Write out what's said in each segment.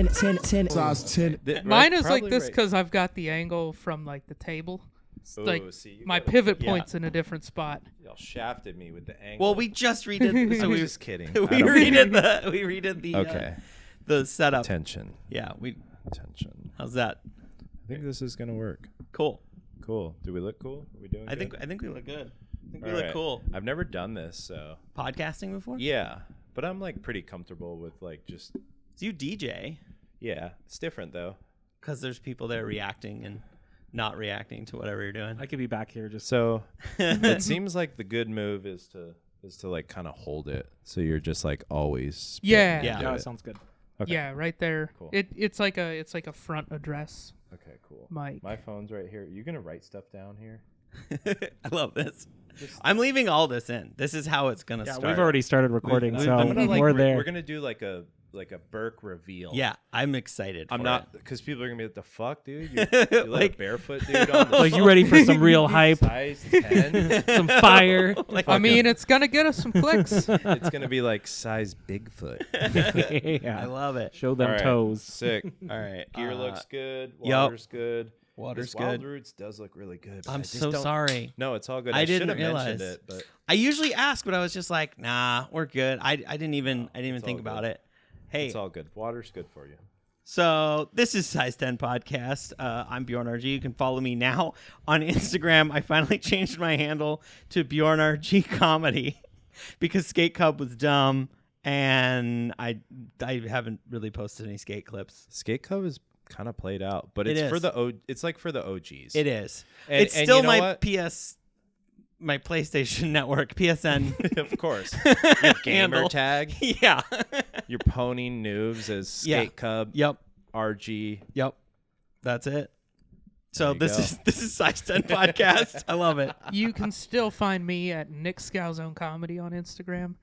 Size 10. Mine is like this because I've got the angle from like the table. My pivot point's in a different spot. Y'all shafted me with the angle. Well, we just redid. I was just kidding. We redid the okay. The setup. Tension. Yeah, Tension. How's that? I think this is gonna work. Cool. Do we look cool? Are we doing? I think we look good. I think we All look right. cool. I've never done this, so Podcasting before? yeah, but I'm like pretty comfortable with like just So you DJ yeah. It's different though. because there's people there reacting and not reacting to whatever you're doing. I could be back here just. So it seems like the good move is to like kind of hold it, so you're just like always. Yeah. Yeah. Yeah, that sounds good. Okay. Yeah, right there. Cool. It's like a front address Okay. Cool. mic. My phone's right here. You gonna write stuff down here? I love this. I'm leaving all this in. This is how it's gonna Yeah, start. we've already started recording, so I'm gonna, like, we're there. We're gonna do like a Birk reveal. Yeah, I'm excited. I'm for not it. because people are gonna be like, the fuck, dude. You let Like- a barefoot dude on the Like, you ready for some real hype, size 10? some fire? I mean, it's gonna get us some clicks. It's gonna be like size Bigfoot. Yeah. I love it. Show them All right, toes. Sick. All right, Gear looks good. yup. Water's good. Water's This Wild good. Roots does look really good. but I'm I just so don't- sorry. No, it's all good. I I should didn't have mentioned realize. it, but I usually ask, but I was just like, nah, we're good. I didn't even it's think all about good. it. Hey, it's all good. Water's good for you. so this is Size 10 Podcast. I'm Bjorn RG. You can follow me now on Instagram. I finally changed my handle to Bjorn RG Comedy because Skate Cub was dumb, and I haven't really posted any skate clips. Skate Cub is kind of played out, but It it's for is. the it's like for the OGs. It is. And- It's and still you know my what? my PlayStation Network, PSN. Of course. Your gamer Handle. tag. Yeah. You're pwning noobs as Skate Yeah. Cub. Yep. RG. Yep. That's it. So There you this is Size 10 Podcast. I love it. You can still find me at Nick Scalzone Comedy on Instagram.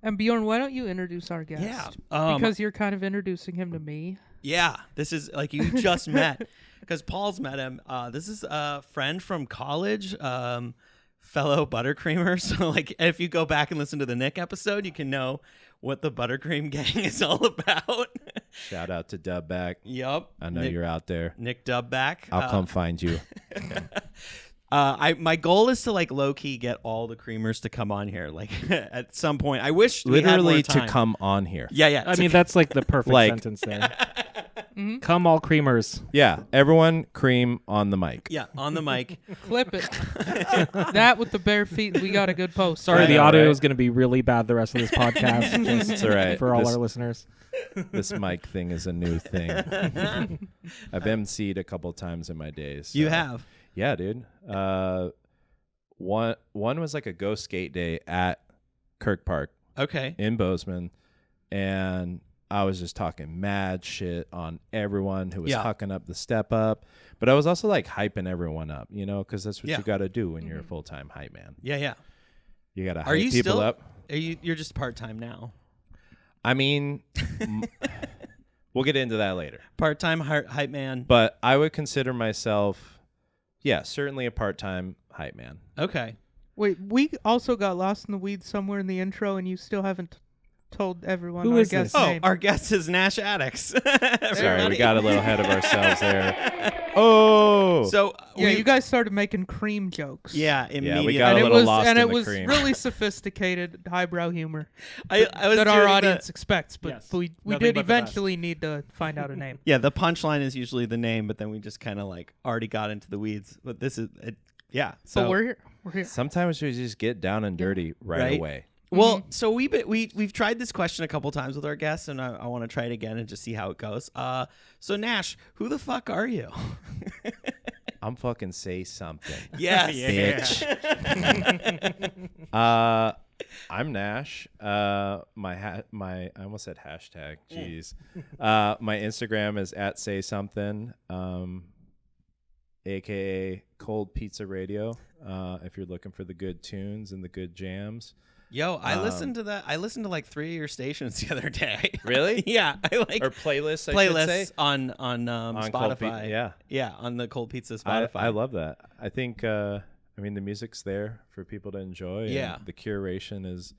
And Bjorn, why don't you introduce our guest? Yeah. Because you're kind of introducing him to me. Yeah, this is like you just met because Paul's met him. This is a friend from college, fellow Butter Kreamer. So like, if you go back and listen to the Nick episode, you can know what the Buttercream gang is all about. Shout out to Dubback. Yup. I know Nick, you're out there. Nick Dubback. I'll come find you. My goal is to like low key get all the creamers to come on here. Like at some point, I wish we had Literally more to time. come on here. Yeah. I mean, that's like the perfect Like- sentence there. Come all creamers. Yeah. Everyone cream on the mic. Yeah, on the mic. Clip it. That with the bare feet, we got a good post. Sorry, I the know, audio right? is going to be really bad the rest of this podcast. Just It's all right. for all This- our listeners. This mic thing is a new thing. I've MC'd a couple times in my days. You so- have. Yeah, dude. One was like a go skate day at Kirk Park Okay. in Bozeman, and I was just talking mad shit on everyone who was Yeah. hucking up the step up, but I was also like hyping everyone up, you know, because that's what Yeah. you got to do when you're a full time hype man. Yeah. You got to Are hype you people still? up. You're just part time now. I mean, we'll get into that later. Part time hype man. But I would consider myself, yeah, certainly a part time hype man. Okay. Wait, we also got lost in the weeds somewhere in the intro, and you still haven't told everyone Who our is guest's this? Oh, name. our guest is Nash Addicks. Sorry, we got a little ahead of ourselves there. Oh, So yeah, you guys started making cream jokes. Yeah, we immediately. got and a it little was lost and in it the was cream. really sophisticated highbrow humor I was that our doing audience expects, but Yes. we Nothing did but the best. eventually need to find out a name. Yeah, the punchline is usually the name, but then we just kind of like already got into the weeds. But this is it. Yeah. So But we're here. We're here. sometimes we just get down and dirty right Right. away. Well, so we've tried this question a couple times with our guests, and I want to try it again and just see how it goes. So Nash, who the fuck are you? I'm fucking say something. Yes. Bitch. I'm Nash. My I almost said hashtag. Jeez. My Instagram is @saysomething, aka Cold Pizza Radio. If you're looking for the good tunes and the good jams. Yo, I listened to that. I listened to like 3 of your stations the other day. Really? Yeah, I like Or playlists. I should say. playlists on Cold Pi- Spotify. yeah. on the Cold Pizza Spotify. I love that. I think I mean the music's there for people to enjoy. Yeah. And the curation is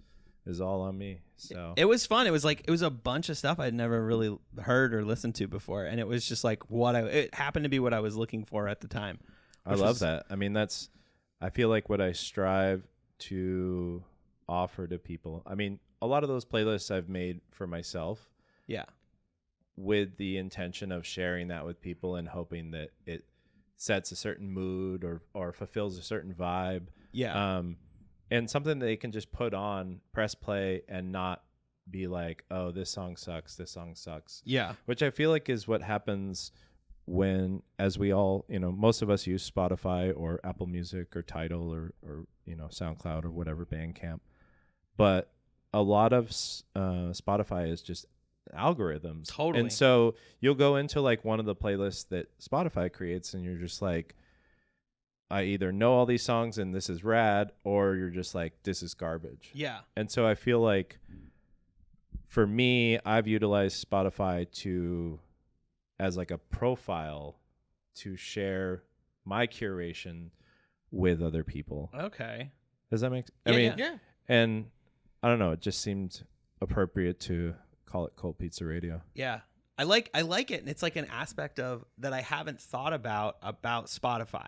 is all on me. So it was fun. It was a bunch of stuff I'd never really heard or listened to before, and it was just like it happened to be what I was looking for at the time. I love that. I mean, I feel like what I strive to offer to people. I mean, a lot of those playlists I've made for myself. Yeah. With the intention of sharing that with people and hoping that it sets a certain mood or fulfills a certain vibe. Yeah. And something they can just put on, press play, and not be like, oh, this song sucks, this song sucks. Yeah. Which I feel like is what happens when, as we all, most of us use Spotify or Apple Music or Tidal or SoundCloud or whatever, Bandcamp. But a lot of Spotify is just algorithms. Totally. And so you'll go into like one of the playlists that Spotify creates and you're just like, I either know all these songs and this is rad, or you're just like, this is garbage. Yeah. And so I feel like for me, I've utilized Spotify as like a profile to share my curation with other people. Okay. Does that make sense? Yeah, I mean, Yeah. And I don't know, it just seemed appropriate to call it Cold Pizza Radio. Yeah. I like it, and it's like an aspect of that I haven't thought about Spotify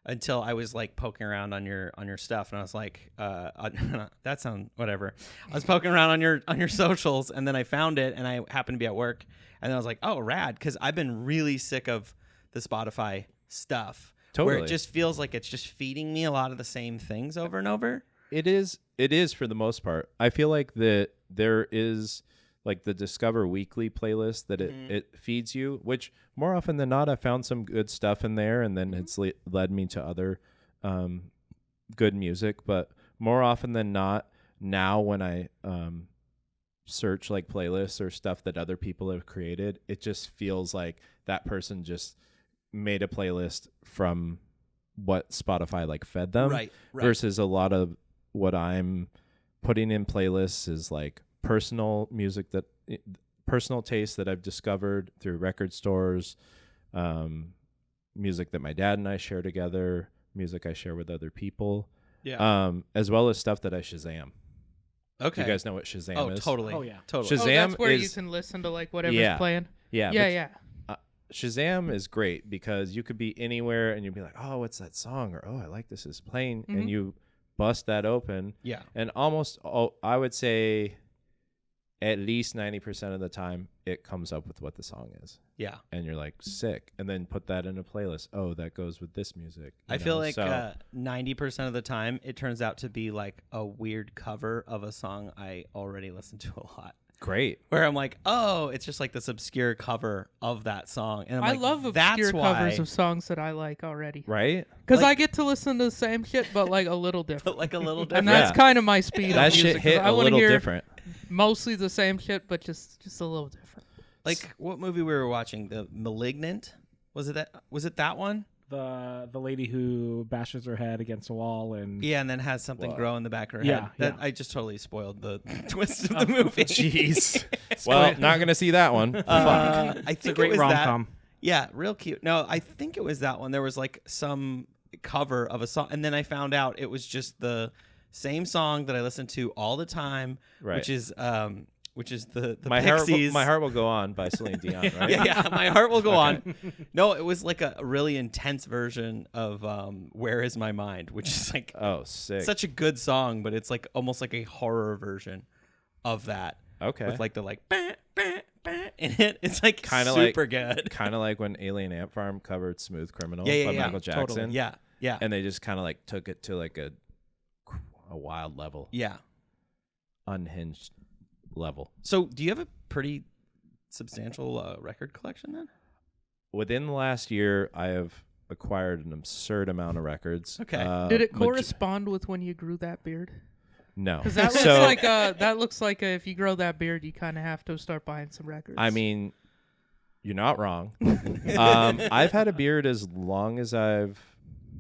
until I was like poking around on your stuff, and I was like, that sounds whatever. I was poking around on your socials, and then I found it, and I happened to be at work, and then I was like, oh, rad, because I've been really sick of the Spotify stuff, where Totally. it just feels like it's just feeding me a lot of the same things over and over. It is for the most part. I feel like that there is like the Discover Weekly playlist that it feeds you, which more often than not, I found some good stuff in there, and then it's led me to other good music. But more often than not, now when I search like playlists or stuff that other people have created, it just feels like that person just made a playlist from what Spotify like fed them. Right. Versus a lot of what I'm putting in playlists is like personal taste that I've discovered through record stores, music that my dad and I share together, music I share with other people, as well as stuff that I Shazam. Okay. Do you guys know what Shazam is? Totally. Oh, yeah. Totally. Shazam that's where you is- can listen to like whatever's playing. Yeah. Yeah. Shazam is great because you could be anywhere and you'd be like, oh, what's that song? Or, oh, I like this is playing. Mm-hmm. And you bust that open. Yeah. And I would say at least 90% of the time it comes up with what the song is. Yeah. And you're like, sick. And then put that in a playlist. Oh, that goes with this music. I feel like 90% of the time it turns out to be like a weird cover of a song I already listen to a lot. Great. Where I'm like, oh, it's just like this obscure cover of that song. And I'm I like, love obscure that's covers why. of songs that I like already. Right? Because Like- I get to listen to the same shit, but like a little different. But like a little And different. that's Yeah. kind of my speed That on shit music. 'cause hit I a want to little hear different. mostly the same shit, but just a little different. Like what movie we were watching? The Malignant? Was it that one? The lady who bashes her head against a wall and Yeah, and then has something Whoa. grow in the back of her Yeah, head. That yeah. I just totally spoiled the twist of the movie. Jeez. Well, not going to see that one. I think it's a great it was rom-com. Yeah, real cute. No, I think it was that one. There was like some cover of a song, and then I found out it was just the same song that I listen to all the time, Right. which is the my Pixies. heart will go on by Celine Dion, right? Yeah, my heart will go on. No, it was like a really intense version of "Where Is My Mind," which is like Oh, sick. such a good song, but it's like almost like a horror version of that. Okay. With like the bah, bah, bah in it. It's like Kinda super good. Kind of like when Alien Ant Farm covered "Smooth Criminal" Yeah, by yeah, Michael Jackson. Totally. Yeah, yeah, And they just kind of like took it to like a wild level, yeah. unhinged level. So, do you have a pretty substantial record collection then? Within the last year, I have acquired an absurd amount of records. Okay. Did it correspond with when you grew that beard? No. Because that looks like if you grow that beard, you kind of have to start buying some records. I mean, you're not wrong. I've had a beard as long as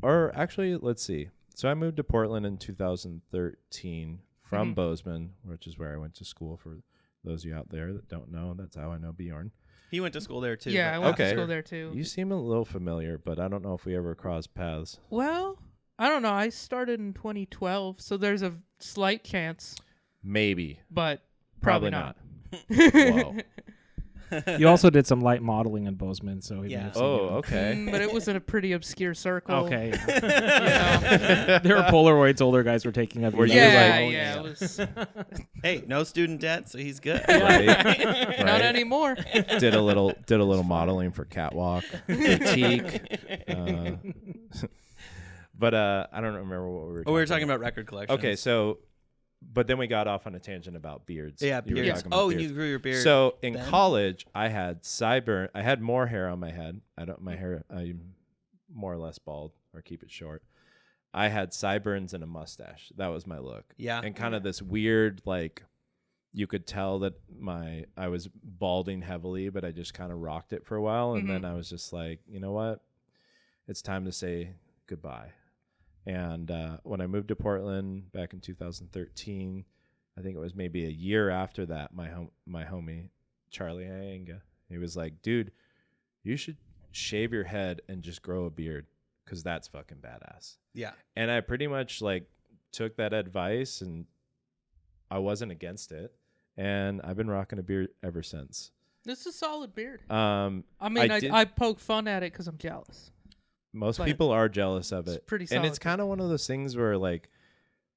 or actually, let's see. So I moved to Portland in 2013 from Bozeman, which is where I went to school. For those of you out there that don't know, that's how I know Bjorn. He went to school there too. yeah, I but- went Okay. to school there too. You seem a little familiar, but I don't know if we ever crossed paths. Well, I don't know. I started in 2012, so there's a slight chance. Maybe. but probably not. Whoa. You also did some light modeling in Bozeman, so he may Yeah. have seen Oh, you. okay. But it was in a pretty obscure circle. Okay. You know? There were Polaroids older guys were taking of you. Were you Yeah, like- it was Hey, no student debt, so he's good. Right. not Right. anymore. Did a little modeling for Catwalk, Boutique. But I don't remember what we were. Oh, we were talking about record collections. Okay, so, but then we got off on a tangent about beards. Yeah, You were beards. talking about Oh, beards. you grew your beard. So in then? college, I had sideburn. I had more hair on my head. My hair. I'm more or less bald, or keep it short. I had sideburns and a mustache. That was my look. Yeah. And kind of this weird, like, you could tell that I was balding heavily, but I just kind of rocked it for a while, and then I was just like, you know what? It's time to say goodbye. And when I moved to Portland back in 2013, I think it was maybe a year after that, my homie, Charlie Ianga, he was like, dude, you should shave your head and just grow a beard because that's fucking badass. Yeah. And I pretty much like took that advice and I wasn't against it. And I've been rocking a beard ever since. This is a solid beard. I I poke fun at it because I'm jealous. Most But people are jealous of it's it. pretty And it's solid. kind of one of those things where, like,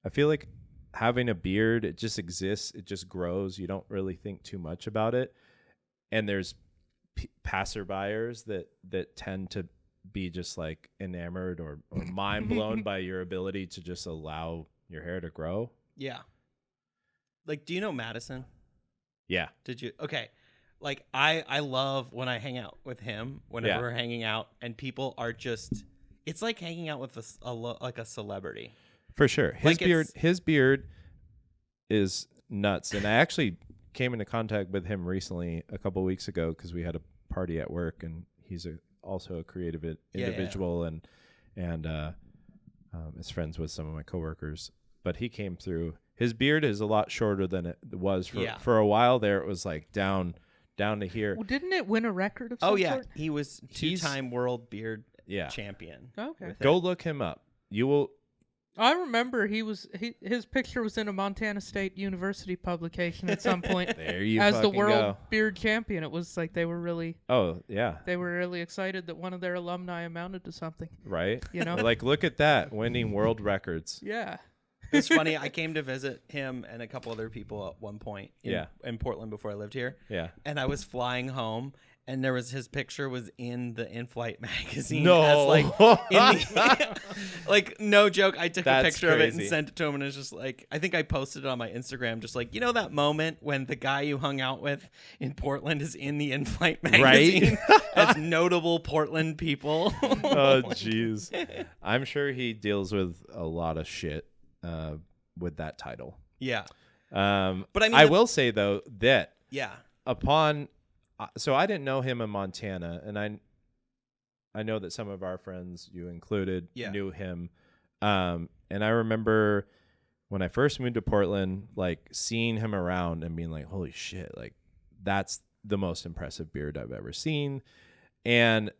I feel like having a beard, it just exists. It just grows. You don't really think too much about it. And there's passerbyers that tend to be just, like, enamored or mind blown by your ability to just allow your hair to grow. Yeah. Like, do you know Madison? Yeah. Did you? Okay. Like, I love when I hang out with him, whenever Yeah. we're hanging out, and people are just, it's like hanging out with like a celebrity. For sure. Like His beard is nuts. And I actually came into contact with him recently a couple weeks ago because we had a party at work, and he's also a creative individual and is friends with some of my coworkers. But he came through. His beard is a lot shorter than it was for a while there. It was like down to here. Well, didn't it win a record of some Oh, yeah. sort? He was two-time world beard champion. Okay. Go look him up. You will. I remember his picture was in a Montana State University publication at some point There you as the fucking world go. beard champion. It was like they were really Yeah. excited that one of their alumni amounted to something. Right. You know? Like, look at that, winning world records. Yeah. It's funny. I came to visit him and a couple other people at one point in Portland before I lived here. Yeah. And I was flying home, and his picture was in the In-Flight magazine. No. As like, no joke. I took a That's picture of it and crazy. sent it to him, and it's just like, I think I posted it on my Instagram, just like, you know that moment when the guy you hung out with in Portland is in the In-Flight magazine as notable Portland people. Oh, jeez. I'm sure he deals with a lot of shit with that title. Yeah. But I mean, I will say though that Yeah. upon, so I didn't know him in Montana, and I know that some of our friends, you included, knew him. And I remember when I first moved to Portland, like seeing him around and being like, holy shit, like that's the most impressive beard I've ever seen. And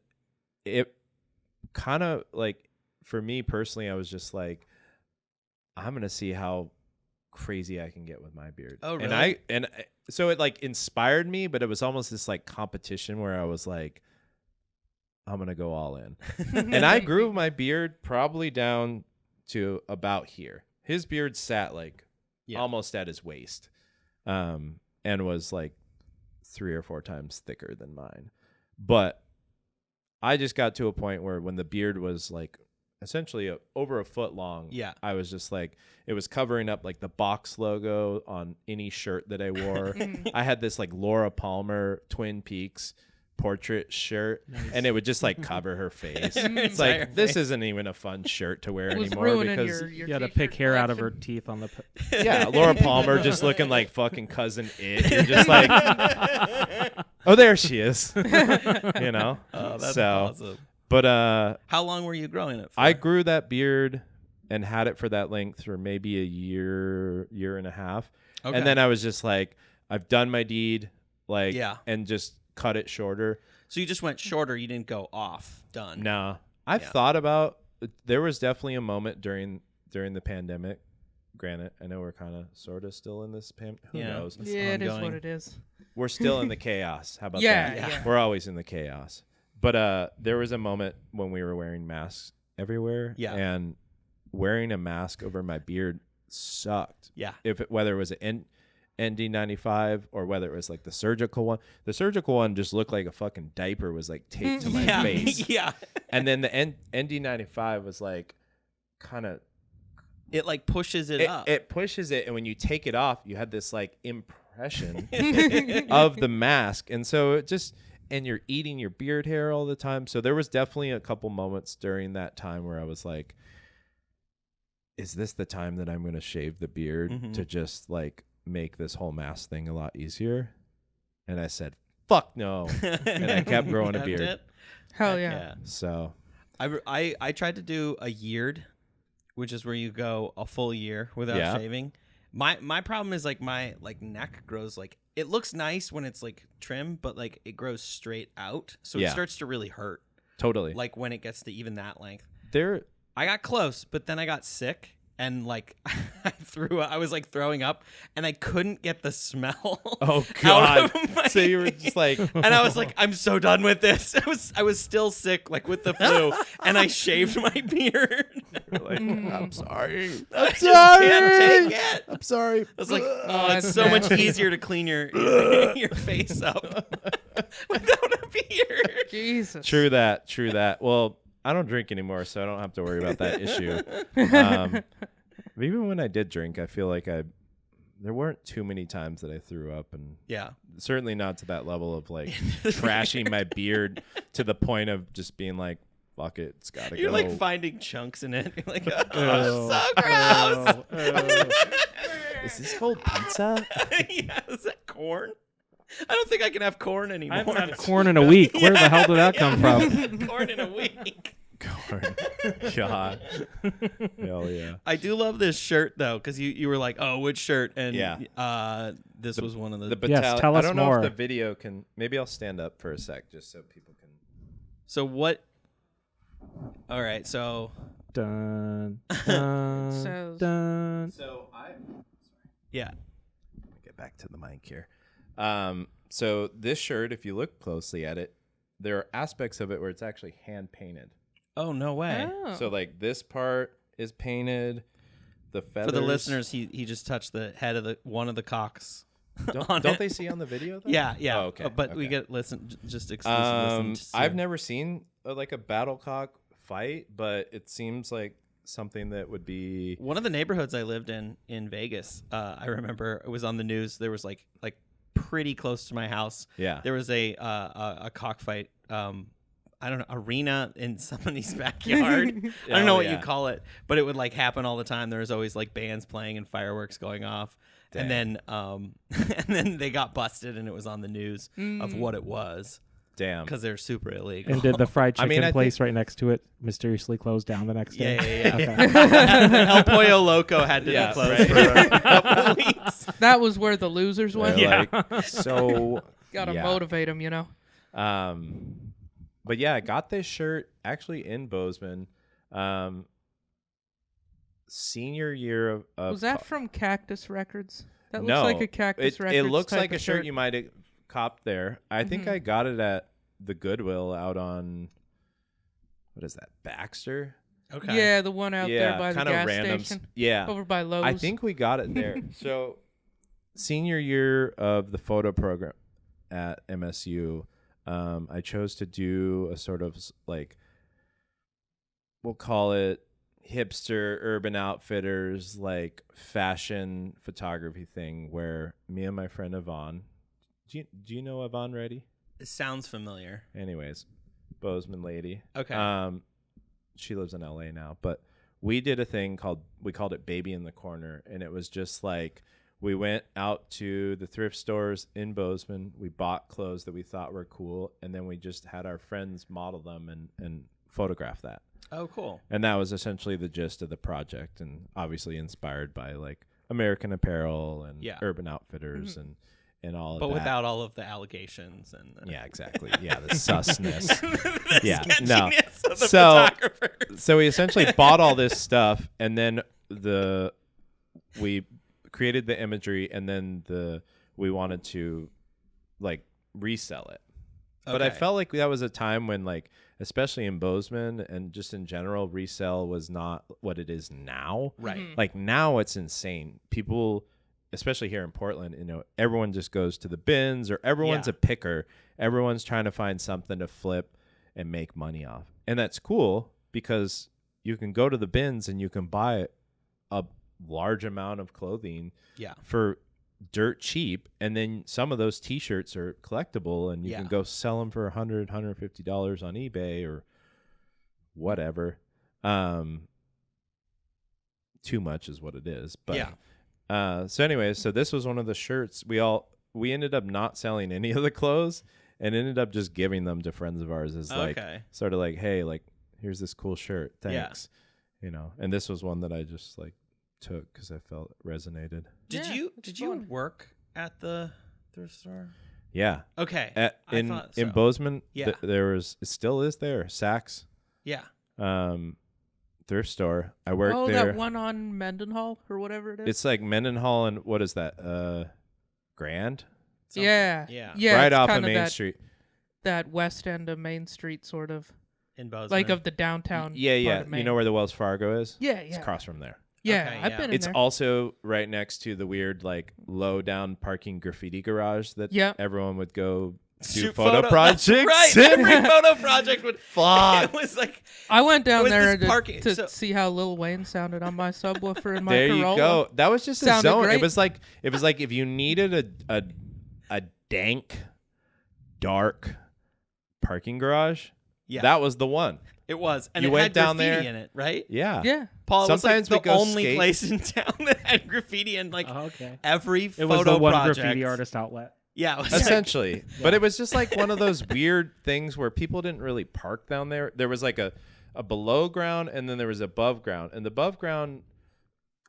it kind of like, for me personally, I was just like, I'm going to see how crazy I can get with my beard. Oh, really? So it like inspired me, but it was almost this like competition where I was like, I'm going to go all in. And I grew my beard probably down to about here. His beard sat like almost at his waist, and was like 3 or 4 times thicker than mine. But I just got to a point where when the beard was like essentially over a foot long, I was just like, it was covering up like the box logo on any shirt that I wore. I had this like Laura Palmer Twin Peaks portrait shirt, and it would just like cover her face. It's like, this isn't even a fun shirt to wear anymore because your you had to t-shirt pick hair out of her collection. teeth on the. yeah, Laura Palmer just looking like fucking Cousin It. You're just like, oh, there she is. You know? Oh, that's so, awesome. But How long were you growing it for? I grew that beard and had it for that length for maybe a year and a half. Okay. And then I was just like, I've done my deed, like, Yeah. and just cut it shorter. So you just went shorter. You didn't go off. Done. No, I've thought about. There was definitely a moment during the pandemic granted, I know we're kind of sort of still in this who knows? Yeah, it is what it is. We're still in the chaos. How about Yeah, that? yeah. We're always in the chaos. But there was a moment when we were wearing masks everywhere. Yeah. And wearing a mask over my beard sucked. Yeah. Whether it was an ND95 or whether it was like the surgical one. The surgical one just looked like a fucking diaper was like taped to my face. Yeah. And then the ND95 was like kind of... It like pushes it up. It pushes it, and when you take it off, you had this like impression of the mask. And so it just... And you're eating your beard hair all the time. So there was definitely a couple moments during that time where I was like, is this the time that I'm going to shave the beard to just like make this whole mask thing a lot easier? And I said, fuck no. And I kept growing a beard. Hell yeah. So I tried to do a yeared, which is where you go a full year without shaving. My problem is like my like neck grows like, it looks nice when it's like trim, but like it grows straight out. So it starts to really hurt. Totally. Like when it gets to even that length. I got close, but then I got sick and like I was like throwing up and I couldn't get the smell. Oh God. So you were just like, and I was like, I'm so done with this. I was still sick, like with the flu, and I shaved my beard. You're like, I'm sorry. I just can't take it. I'm sorry. I was like, oh, it's that's so much nasty. easier to clean your face up without a beard. Jesus. True that. Well, I don't drink anymore, so I don't have to worry about that issue. But even when I did drink, I feel like there weren't too many times that I threw up, and certainly not to that level of like trashing my beard to the point of just being like, fuck it, it's gotta You're go. like finding chunks in it. You're like, oh, so gross. Is this called pizza? Yeah, is that corn? I don't think I can have corn anymore. I haven't had corn in a week. Where the hell did that come from? Corn in a week. Corn. God. Hell yeah. I do love this shirt though, because you were like, oh, which shirt? And this was one of the. Yes, tell us I don't know more. if the video can. Maybe I'll stand up for a sec just so people can. So what? All right, so. Dun, dun, dun. So Yeah. Get back to the mic here. So this shirt, if you look closely at it, there are aspects of it where it's actually hand painted. Oh, no way. Oh. So like this part is painted. The feathers. For the listeners, he just touched the head of one of the cocks. Don't they see on the video though? Yeah. Oh, okay. But we get just exclusive listen. I've never seen like a battlecock fight, but it seems like something that would be one of the neighborhoods I lived in Vegas. I remember it was on the news. There was like pretty close to my house. Yeah. There was a cockfight. I don't know, arena in somebody's backyard. I don't know what you call it, but it would like happen all the time. There was always like bands playing and fireworks going off. Dang. And then they got busted and it was on the news of what it was. Damn. Because they're super illegal. And did the fried chicken I place right next to it mysteriously close down the next day? Yeah. Okay. El Pollo Loco had to be closed for a couple of weeks. That was where the losers went. They're like, so Gotta motivate them, you know. But yeah, I got this shirt actually in Bozeman. Senior year of Was that from Cactus Records? That looks no, like a Cactus Records. It looks type like of a shirt you might have copped there. I think I got it at the Goodwill out on, what is that, Baxter? Okay. Yeah, the one out there by the kind of gas random. station. Yeah, Over by Lowe's. I think we got it there. So, senior year of the photo program at MSU, I chose to do a sort of like, we'll call it hipster Urban Outfitters, like fashion photography thing where me and my friend Yvonne, do you know Yvonne Reddy? It sounds familiar. Anyways, Bozeman lady. Okay. She lives in LA now, but we did a thing we called it Baby in the Corner, and it was just like we went out to the thrift stores in Bozeman, we bought clothes that we thought were cool, and then we just had our friends model them and photograph that. Oh, cool. And that was essentially the gist of the project, and obviously inspired by like American Apparel and Urban Outfitters and all of that. But without all of the allegations and yeah, exactly. Yeah, the susness. the sketchiness of the photographers. So we essentially bought all this stuff, and then we created the imagery, and then we wanted to like resell it. But I felt like that was a time when, like, especially in Bozeman and just in general, resale was not what it is now. Right. Mhm. Like now it's insane. People, especially here in Portland, everyone just goes to the bins, or everyone's a picker. Everyone's trying to find something to flip and make money off. And that's cool because you can go to the bins and you can buy a large amount of clothing for dirt cheap, and then some of those t-shirts are collectible, and you can go sell them for $150 on eBay or whatever. Too much is what it is, but so anyways, so this was one of the shirts we ended up not selling any of the clothes and ended up just giving them to friends of ours as like sort of like, hey, like, here's this cool shirt, thanks. And this was one that I just like took because I felt it resonated. Did you work at the thrift store? Yeah. Okay. In Bozeman, it still is there. Saks. Yeah. Thrift store. I worked there. Oh, that one on Mendenhall or whatever it is. It's like Mendenhall and what is that? Grand. Something. Yeah. Right it's off kind of Main Street. That west end of Main Street, sort of. In Bozeman. Like of the downtown. Yeah. Part of Maine. You know where the Wells Fargo is? Yeah. It's across from there. Yeah, Okay, I've been in It's there. also right next to the weird, like, low down parking graffiti garage that everyone would go do photo projects. Right, every photo project would. Fuck. It was like I went down there this to see how Lil Wayne sounded on my subwoofer in my there Corolla. you go. That was just a Sounded zone. great. It was like if you needed a dank, dark parking garage. Yeah. That was the one. It was, and You it went had down graffiti there. in it, right? Yeah. Yeah. Paul, Sometimes it was we like go the only skate. place in town that had graffiti and like every It photo was the one project. graffiti artist outlet. Yeah, it was Essentially. But it was just like one of those weird things where people didn't really park down there. There was like a below ground, and then there was above ground. And the above ground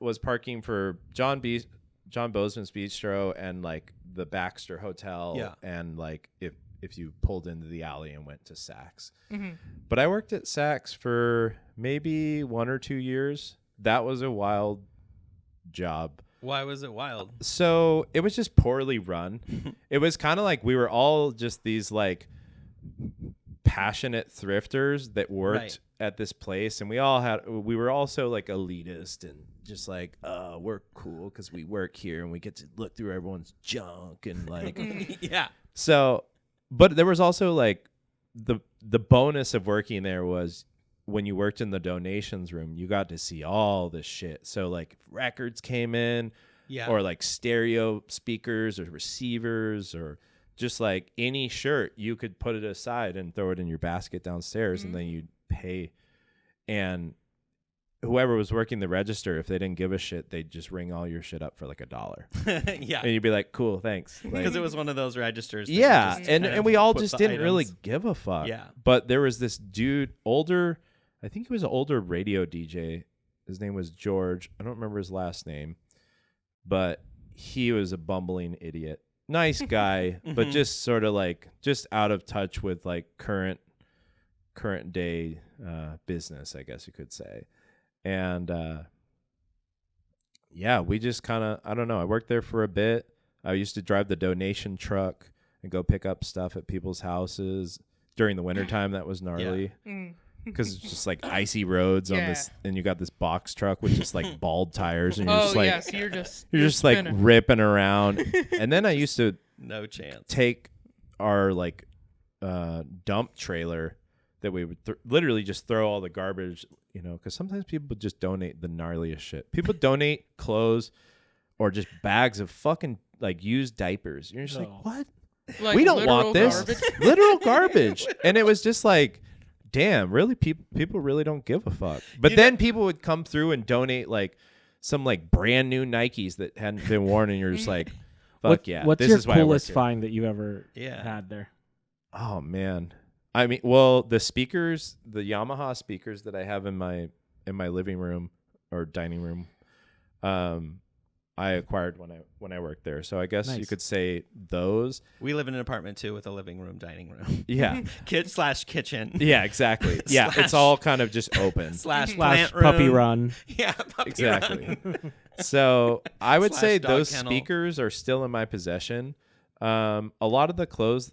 was parking for John Bozeman's Bistro and like the Baxter Hotel. Yeah. And like if you pulled into the alley and went to Saks. Mm-hmm. But I worked at Saks for maybe 1 or 2 years. That was a wild job. Why was it wild? So it was just poorly run. It was kind of like we were all just these like passionate thrifters that worked at this place, and we were also like elitist and just like, we're cool because we work here and we get to look through everyone's junk and like Yeah. So, but there was also like the bonus of working there was when you worked in the donations room, you got to see all this shit. So like if records came in, or like stereo speakers or receivers or just like any shirt, you could put it aside and throw it in your basket downstairs, and then you'd pay. And whoever was working the register, if they didn't give a shit, they'd just ring all your shit up for like $1. Yeah. And you'd be like, cool, thanks. Because Like, it was one of those registers. that you yeah, just and kind of we all put just the didn't really items. give a fuck. Yeah. But there was this dude, I think he was an older radio DJ. His name was George. I don't remember his last name, but he was a bumbling idiot. Nice guy, but just sort of like just out of touch with like current day business, I guess you could say. And we just kind of, I don't know. I worked there for a bit. I used to drive the donation truck and go pick up stuff at people's houses during the wintertime. That was gnarly because it's just like icy roads on this, and you got this box truck with just like bald tires, and you're just like, so you're just like spinning. ripping around. And then I used to No chance. take our like dump trailer that we would literally just throw all the garbage, because sometimes people just donate the gnarliest shit. People donate clothes or just bags of fucking like used diapers. You're just like, what? Like We don't literal want this. garbage? Literal garbage. And it was just like, damn, really? People really don't give a fuck. But then people would come through and donate like some like brand new Nikes that hadn't been worn, and you're just like, fuck yeah. What's this your is why I work coolest here. find that you ever had there? Oh man. I mean, well, the speakers, the Yamaha speakers that I have in my living room or dining room, I acquired when I worked there. So I guess you could say those. We live in an apartment too with a living room, dining room. Yeah. Kitchen. Yeah, exactly. Yeah, it's all kind of just open. Slash plant room. puppy run. Yeah, puppy Exactly. run. So I would say dog those kennel. speakers are still in my possession. A lot of the clothes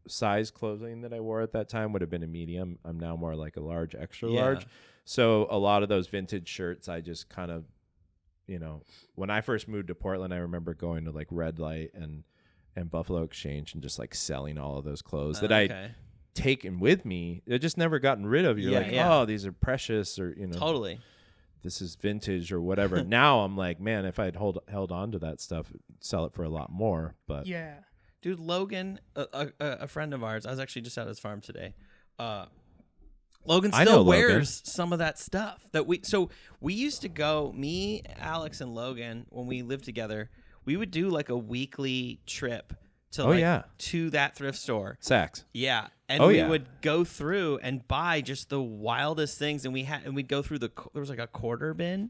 size clothing that I wore at that time would have been a medium. I'm now more like a large, extra large. So a lot of those vintage shirts, I just kind of, when I first moved to Portland, I remember going to like Red Light and Buffalo Exchange and just like selling all of those clothes that I'd taken with me. I just never gotten rid of. You're oh, these are precious, or Totally. This is vintage or whatever. Now I'm like, man, if I'd held on to that stuff, sell it for a lot more. But Yeah. Dude, Logan, a friend of ours, I was actually just at his farm today. Logan still wears some of that stuff that we used to go, me, Alex, and Logan, when we lived together, we would do like a weekly trip to to that thrift store. Saks. Yeah. And we would go through and buy just the wildest things, and we'd go through there was like a quarter bin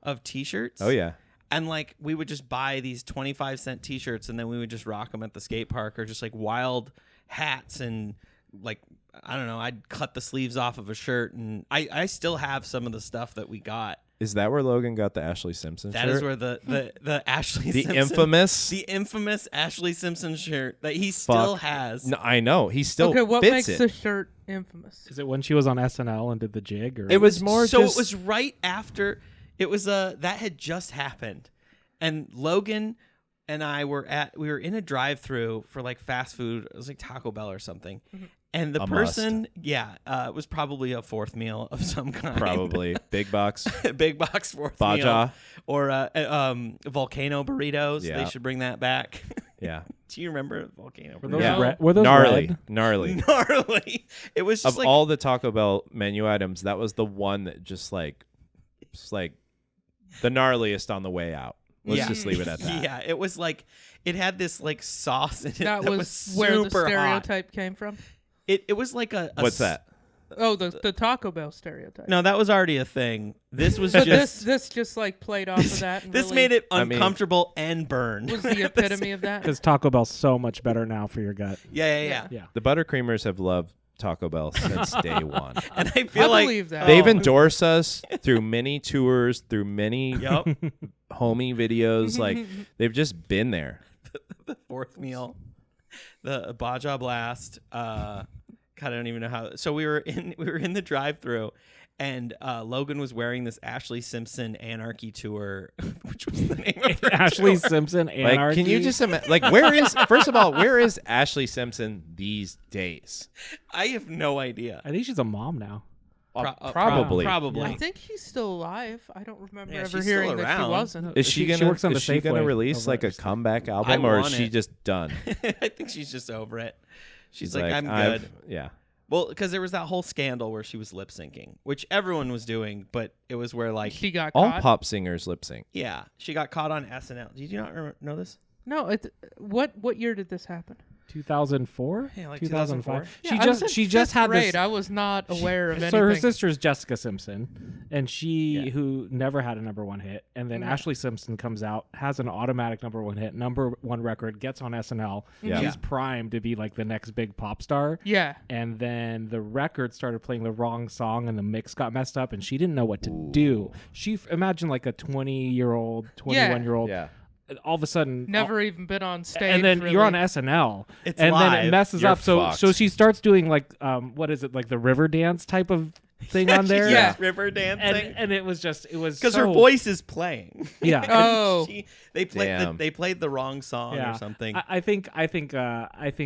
of t-shirts. Oh yeah. And like we would just buy these 25-cent t-shirts, and then we would just rock them at the skate park, or just like wild hats, and like I don't know, I'd cut the sleeves off of a shirt, and I still have some of the stuff that we got. Is that where Logan got the Ashley Simpson shirt? That is where the Ashley the Simpson, infamous Ashley Simpson shirt that he still has. No, I know he still. Okay, what fits makes it. the shirt infamous? Is it when she was on SNL and did the jig? Or It was more. So just, it was right after. It was that had just happened, and Logan and I were in a drive-through for like fast food. It was like Taco Bell or something. Mm-hmm. And the person, it was probably a fourth meal of some kind. Probably big box, big box fourth Baja. meal, or volcano burritos. Yeah. They should bring that back. Yeah. Do you remember volcano Were burritos? those, were those gnarly, red? Gnarly. It was just of like all the Taco Bell menu items, that was the one that just like the gnarliest on the way out. Let's just leave it at that. Yeah, it was like it had this like sauce in it That was where the super hot. stereotype came from? It was like a What's that? Oh, the Taco Bell stereotype. No, that was already a thing. This was But just this just like played off of that. And this really made it uncomfortable and burned. was the epitome of that. Because Taco Bell's so much better now for your gut. Yeah. The Butter Kreamers have loved Taco Bell since day one. And I feel like believe that. They've endorsed us through many tours, through many Yep. homie videos. Like they've just been there. The fourth meal, the Baja Blast. God, I don't even know how. So we were in the drive-through, and Logan was wearing this Ashley Simpson Anarchy tour, which was the name of her Ashley tour. Simpson Like, Anarchy. can you just imagine? Like, first of all, where is Ashley Simpson these days? I have no idea. I think she's a mom now. Probably. Probably. I think she's still alive. I don't remember Yeah, ever she's hearing still that she around. wasn't. Is she gonna? works on the is she gonna Safeway release over like a at- comeback I album, or is want she it. just done? I think she's just over it. She's like, I'm good. Yeah. Well, because there was that whole scandal where she was lip syncing, which everyone was doing, but it was where like, She got All caught. pop singers lip sync. yeah, she got caught on SNL. Did you not know this? No, what year did this happen? 2004? Yeah, like 2005. 2004. Yeah, I was in She just fifth had grade. this. I was not aware of anything. So her sister's Jessica Simpson, and she who never had a #1 hit, and then Ashley Simpson comes out, has an automatic #1 hit, #1 record, gets on SNL. Yeah. She's primed to be like the next big pop star. Yeah. And then the record started playing the wrong song, and the mix got messed up, and she didn't know what to do. She imagine like a 20-year-old, 21-year-old. Yeah. All of a sudden, Never even been on stage. and then really. you're on SNL, It's and then live. it messes You're up. So fucked. she starts doing like what is it, like the river dance type of thing on there? Yeah. River dancing. and it was Because so, her voice is playing. Yeah. Oh. They Damn. played the wrong song Yeah. or something. I think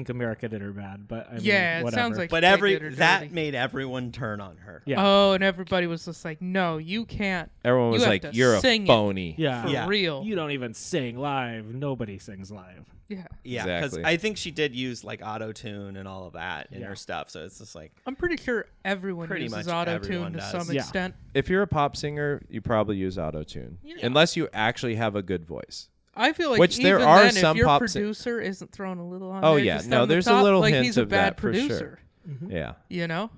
America did her bad, but I mean, Yeah, it whatever. sounds like. But they did her that dirty. made everyone turn on her. Yeah. Oh, and everybody was just like, "No, you can't." Everyone You was have like, to "You're a sing it. phony." Yeah. For Yeah. real. You don't even sing live. Nobody sings live. Yeah. Yeah, because Exactly. I think she did use like auto tune and all of that in her stuff. So it's just like, I'm pretty sure everyone Pretty uses much auto everyone tune to does. some Yeah. extent. If you're a pop singer, you probably use auto-tune. Unless you actually have a good voice. I feel like Which even there are then, some if your pop producer isn't throwing a little on Oh, there, yeah. just No, on the there's a top, little like hint he's a of bad that for sure. producer. Yeah. You know?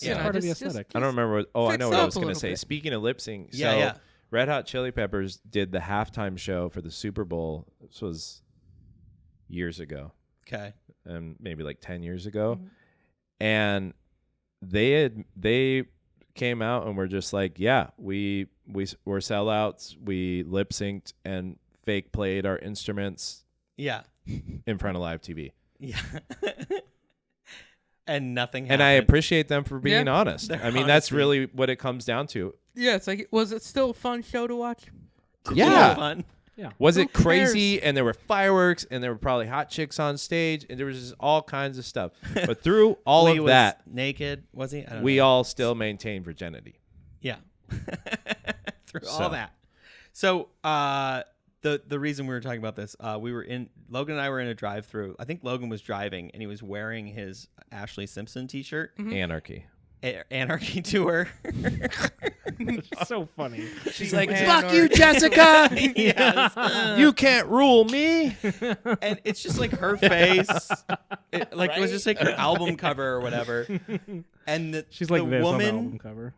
Yeah. You know, Part of the just- aesthetic. I don't remember what. Oh, I fix know it what I up was a going to little say. bit. Speaking of lip sync, Yeah, so yeah. Red Hot Chili Peppers did the halftime show for the Super Bowl. This was years ago, okay. maybe like 10 years ago, and they came out and were just like, yeah, we we were sellouts. We lip synced and fake played our instruments. Yeah. In front of live TV. Yeah. And nothing happened. And I appreciate them for being honest. Their I mean, that's really what it comes down to. Yeah, it's like, was it still a fun show to watch? Yeah. Fun. Yeah. Was Who it crazy? And there were fireworks and there were probably hot chicks on stage and there was just all kinds of stuff. But through all Lee of was that, naked, was he? I don't we know. all still maintain virginity. Yeah. Through all that. So, the reason we were talking about this, Logan and I were in a drive-through. I think Logan was driving and he was wearing his Ashley Simpson t-shirt. Anarchy. Anarchy tour. So funny. She's like, Anarchy. fuck you, Jessica. Yes. You can't rule me. And it's just like her face. It was just like her album cover or whatever. And She's like the this on the woman album cover.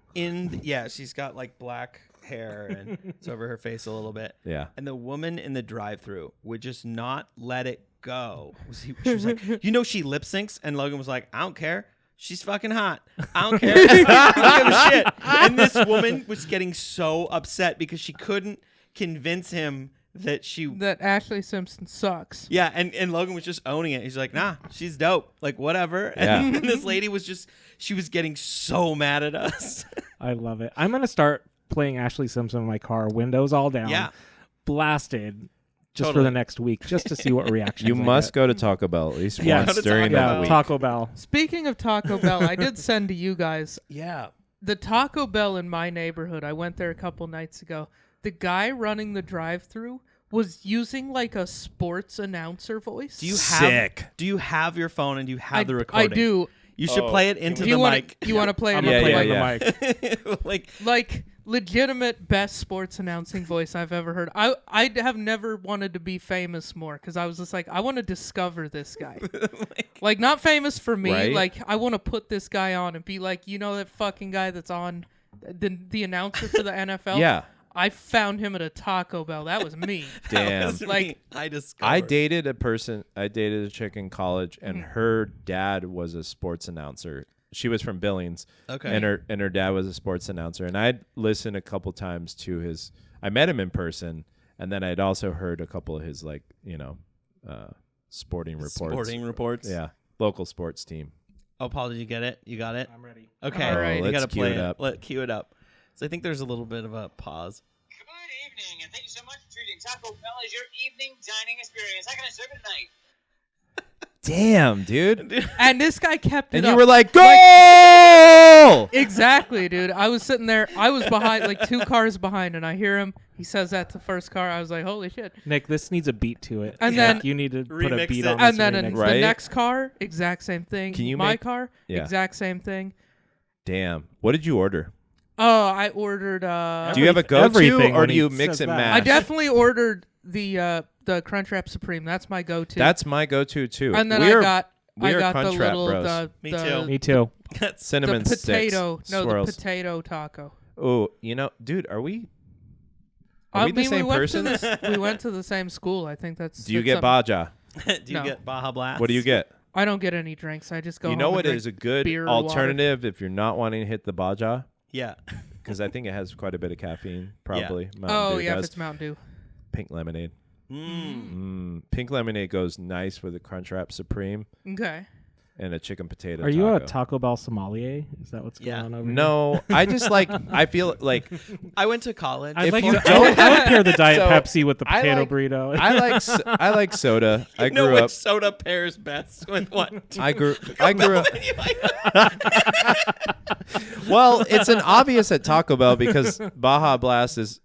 she's got like black hair and it's over her face a little bit. Yeah. And the woman in the drive-thru would just not let it go. She was like, she lip syncs, and Logan was like, I don't care. She's fucking hot. I don't care. I don't give a shit. And this woman was getting so upset because she couldn't convince him that Ashley Simpson sucks. Yeah, and Logan was just owning it. He's like, nah, she's dope. Like, whatever. Yeah. And this lady she was getting so mad at us. I love it. I'm gonna start playing Ashley Simpson in my car, windows all down, blasted, just for the next week, just to see what reaction. You must go to Taco Bell at least once during that week. Taco Bell. Speaking of Taco Bell, I did send to you guys. Yeah. The Taco Bell in my neighborhood, I went there a couple nights ago. The guy running the drive-thru was using like a sports announcer voice. Do you have your phone and do you have the recording? I do. You should play it into the mic. You want to play it I'm into gonna play the on the mic. like legitimate best sports announcing voice I've ever heard. I have never wanted to be famous more because I was just like, I want to discover this guy. like not famous for me. Right? Like I want to put this guy on and be like, that fucking guy that's on the announcer for the NFL. Yeah. I found him at a Taco Bell. That was me. Damn. I discovered. I dated a chick in college, and her dad was a sports announcer. She was from Billings. Okay. And her dad was a sports announcer. And I'd listened a couple times to I met him in person, and then I'd also heard a couple of his sporting reports. Sporting reports? Yeah. Local sports team. Oh, Paul, did you get it? You got it? I'm ready. Okay. All right. You Let's got to cue play it up. Cue it up. So I think there's a little bit of a pause. Good evening, and thank you so much for treating Taco Bell as your evening dining experience. How can I serve it tonight? Damn, dude. And this guy kept it And up. you were like, goal! Exactly, dude. I was sitting there. I was behind, like 2 cars behind, and I hear him. He says that to the first car. I was like, holy shit. Nick, this needs a beat to it. And then- you need to put a Remix beat it. on this. And then remix. in Right? the next car, exact same thing. Can you My make- car, Yeah. exact same thing. Damn. What did you order? Oh, I ordered. Do you have a go-to, everything or when do he you mix says and that. match? I definitely ordered the Crunchwrap Supreme. That's my go-to. That's my go-to, too. and then we I are got the Crunchwrap little bros. Me too. Me too. Cinnamon the potato. sticks. No, swirls. the potato taco. Oh, dude, are we I the same person? We went to the same school. I think that's. Do you that's get something- Baja? Do you No. get Baja Blast? What do you get? I don't get any drinks. I just go. You home know and what drink is a good beer or water. alternative if you're not wanting to hit the Baja? Yeah. Because I think it has quite a bit of caffeine, probably. Mountain Oh Dew yeah, if does. it's Mountain Dew. Pink lemonade. Pink lemonade goes nice with a Crunchwrap Supreme Okay. and a chicken potato Are you taco. a Taco Bell sommelier? Is that what's going on over here? No, I just I feel like I went to college. I'd If like you to, I would pair the Diet So, Pepsi with the I potato like- burrito. I like soda. I You know grew which up. soda pairs best with what? I grew up. Well, it's an obvious at Taco Bell because Baja Blast is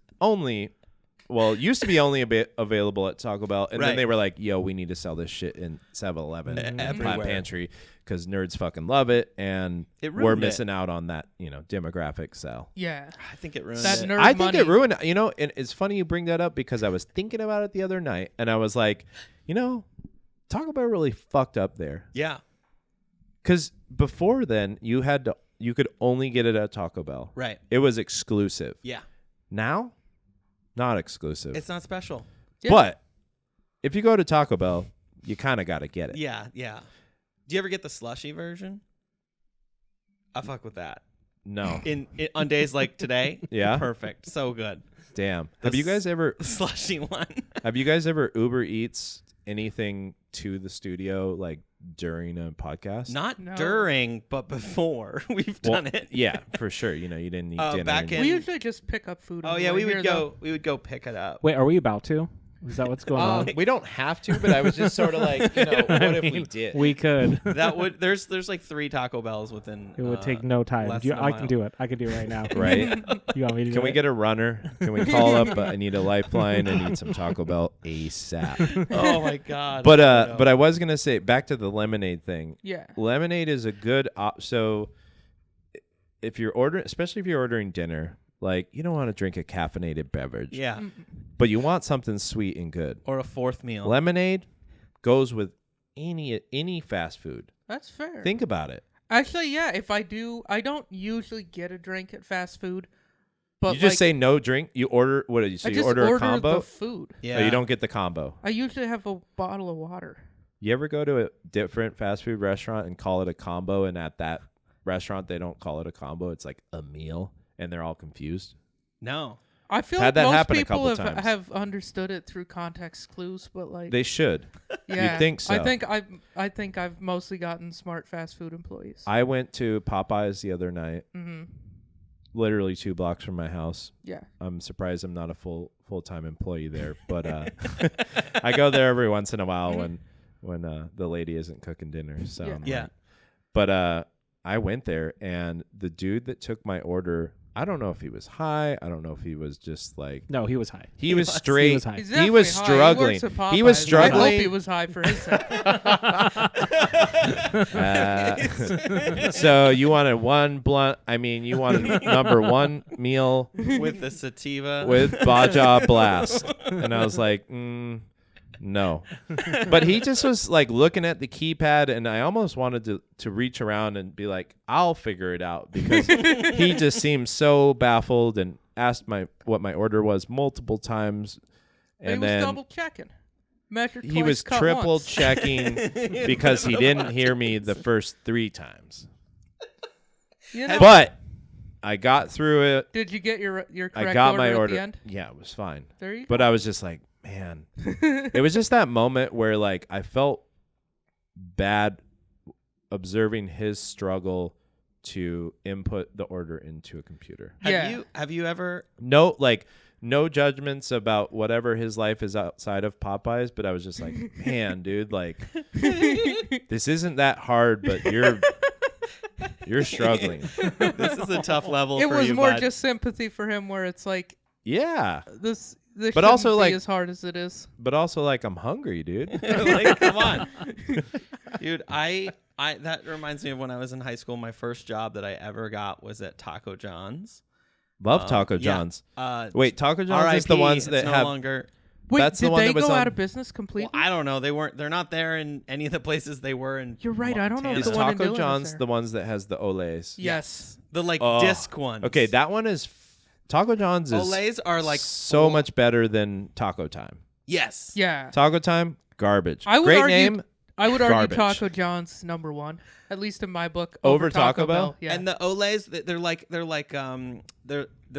used to be only a bit available at Taco Bell, and then Right. they were like, "Yo, we need to sell this shit in 7-Eleven, Everywhere. Plat Pantry, because nerds fucking love it, and It we're ruined missing out on that, demographic sell." Yeah. I think it ruined That it. nerd I think money. it ruined. And it's funny you bring that up because I was thinking about it the other night, and I was like, Taco Bell really fucked up there. Yeah. Because before then, you could only get it at Taco Bell. Right. It was exclusive. Yeah. Now, not exclusive. It's not special. Yeah. But if you go to Taco Bell, you kind of got to get it. Yeah. Yeah. Do you ever get the slushy version? I fuck with that. No. On days like today. Yeah? Perfect. So good. Damn. Have you guys ever Slushy one. Have you guys ever Uber Eats anything to the studio like during a podcast? Not No. during, but before we've done it. Yeah, for sure. You didn't eat dinner. back in- We usually just pick up food. Oh on yeah, the we way would here, go. We would go pick it up. Wait, are we about to? Is that what's going on? We don't have to, but I was just sort of like, what if we did? We could. That would there's like 3 Taco Bells within. It would take no time. less than a I mile. can do it. I can do it right now. Right? You want me to do Can we it? get a runner? Can we call up? I need a lifeline. I need some Taco Bell ASAP. Oh my god. But I was gonna say back to the lemonade thing. Yeah. Lemonade is a good so if you're ordering, especially if you're ordering dinner, like you don't want to drink a caffeinated beverage. Yeah. But you want something sweet and good. Or a 4th meal. Lemonade goes with any fast food. That's fair. Think about it. Actually, yeah. If I don't usually get a drink at fast food. But You just like, say no drink. You order what? So I you just order a combo. the food. Yeah. Oh, you don't get the combo. I usually have a bottle of water. You ever go to a different fast food restaurant and call it a combo, and at that restaurant they don't call it a combo? It's like a meal, and they're all confused. No. I feel Had like that most happen a people couple times. have understood it through context clues, but like They should. yeah, You'd think so. I think I've mostly gotten smart fast food employees. I went to Popeyes the other night, Mm-hmm. literally 2 blocks from my house. Yeah. I'm surprised I'm not a full-time employee there, but I go there every once in a while when the lady isn't cooking dinner. So Yeah. I'm Yeah. like- but I went there, and the dude that took my order, I don't know if he was high. I don't know if he was just like No, he was high. he was He straight. was high. He's He was definitely high. struggling. He, works at He was Popeyes. I struggling. hope he was high for his sake. So you wanted one blunt. I mean, you wanted number 1 meal With the sativa. with Baja Blast, and I was like, no. But he just was like looking at the keypad, and I almost wanted to reach around and be like, I'll figure it out, because he just seemed so baffled and asked what my order was multiple times, And he and was then double checking. Measured he twice, was cut triple once. checking because he didn't hear me the first 3 times. You know, But I got through it. did you get your correct I got my at order. the end? Yeah, it was fine. There you go. But I was just like, man, it was just that moment where like I felt bad observing his struggle to input the order into a computer. Have you ever No judgments about whatever his life is outside of Popeyes, but I was just like, man, dude, like this isn't that hard, but you're struggling. This is a tough level It for was you, more bud. just sympathy for him, where it's like Yeah. this But also, shouldn't like- be as hard as it is. But also like I'm hungry, dude. Like, come on. Dude, I that reminds me of when I was in high school. My first job that I ever got was at Taco John's. Love Taco Yeah. John's. Wait, Wait, Taco John's is the ones that no have longer. Wait, That's the did one they that was go on- out of business completely? Well, I don't know. They're not there in any of the places they were in. You're right, I don't know if is the one in Taco Dillon is John's there. the ones that has the Olays. Yes. The like Oh. disc ones. Okay, that one is Taco John's is Olays are like so full- much better than Taco Time. Yes. Yeah. Taco Time, garbage. I would Great argue- name. I would argue Garbage. Taco John's #1, at least in my book. Over Taco Bell? Yeah. And the Olays, they're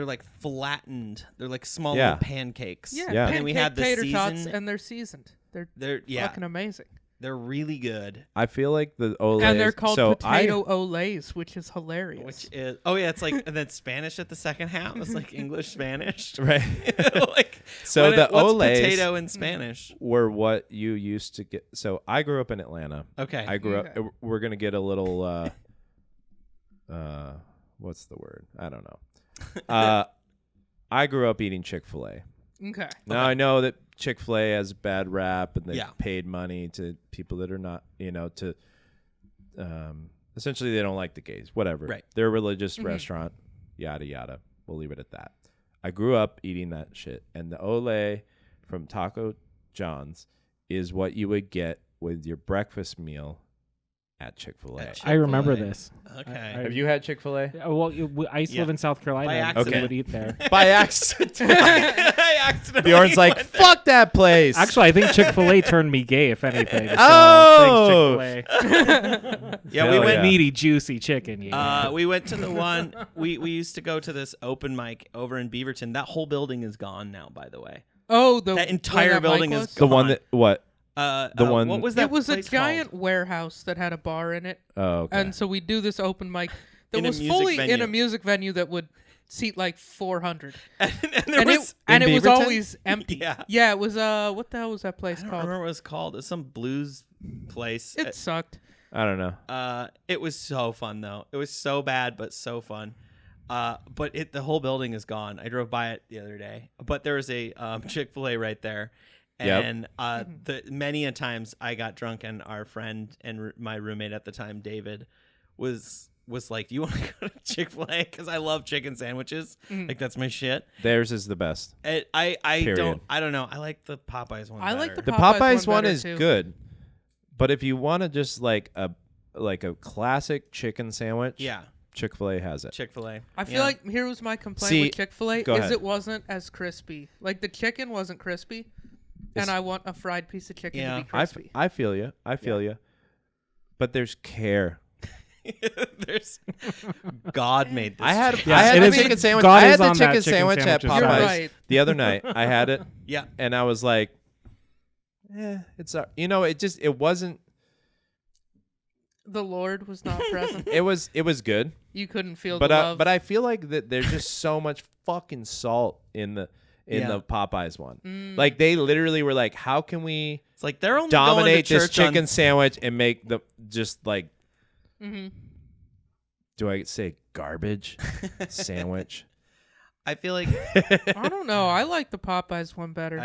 like flattened. They're like small Yeah. little pancakes. yeah, Yeah. And then we had the tater tots, season. and they're seasoned. They're They're fucking amazing. they're really good. I feel like the Olays. And they're called so potato olays, which is hilarious. Which is it's like and then Spanish at the second half. It's like English Spanish. Right. Like So the what's Olays potato in Spanish? were what you used to get. So I grew up in Atlanta. Okay. I grew Okay. up. We're gonna get a little. What's the word? I don't know. I grew up eating ChickfilA. Okay. Now I know that Chick-fil-A has a bad rap, and they've Yeah. paid money to people that are not, to essentially they don't like the gays. Whatever. Right. They're a religious restaurant. Yada yada. We'll leave it at that. I grew up eating that shit, and the Olay from Taco John's is what you would get with your breakfast meal at Chick-fil-A. I remember this. Okay. Have you had Chick-fil-A? Well, I used to live in South Carolina. By and so accident. we would eat there. By accident. I accidentally Bjorn's like, went there. fuck that place. Actually, I think Chick-fil-A turned me gay, if anything. So, Oh! thanks, Chick-fil-A. Yeah, Hell we went. yeah. Meaty, juicy chicken. Yeah. We went to the one. We used to go to this open mic over in Beaverton. That whole building is gone now, by the way. Oh, That where entire that building mic is was? the gone. one that, what? one- What was that? It was a place giant called? warehouse that had a bar in it, Oh, okay. and so we do this open mic that In a was music fully in venue. a music venue that would seat like 400, and there and was. it was Beaverton? always empty. Yeah. it was what the hell was that place I don't called? remember what it's called. It's some blues place. It sucked. I don't know. It was so fun though. It was so bad but so fun. But the whole building is gone. I drove by it the other day. But there was a Chick-fil-A right there. Yep. And many a times I got drunk, and our friend and my roommate at the time, David, was like, "Do you want to go to Chick-fil-A? Because I love chicken sandwiches. Like that's my shit." Theirs is the best. I Period. don't know. I like the Popeyes one. I like better. the The Popeyes Popeyes one one better is too. good. But if you want to just like a classic chicken sandwich, Yeah, Chick-fil-A has it. Chick-fil-A. I feel like here was my complaint See, with Chick-fil-A go is ahead. it wasn't as crispy. Like the chicken wasn't crispy, and I want a fried piece of chicken Yeah. to be crispy. I feel you. I feel you. But there's care. There's God made this. I had chicken. I had it the is- chicken sandwich. God I is had the on that chicken chicken sandwich at sandwich as Popeyes well. You're right. the other night. I had it, Yeah. and I was like, it's it wasn't. The Lord was not present. It was good, You couldn't feel but the love. but I feel like that there's just so much fucking salt in the Yeah. Popeyes one. Like they literally were like, how can we It's like they're only dominate going to this church chicken sandwich and make the just like hmm do I say garbage sandwich? I feel like I don't know. I like the Popeyes one better.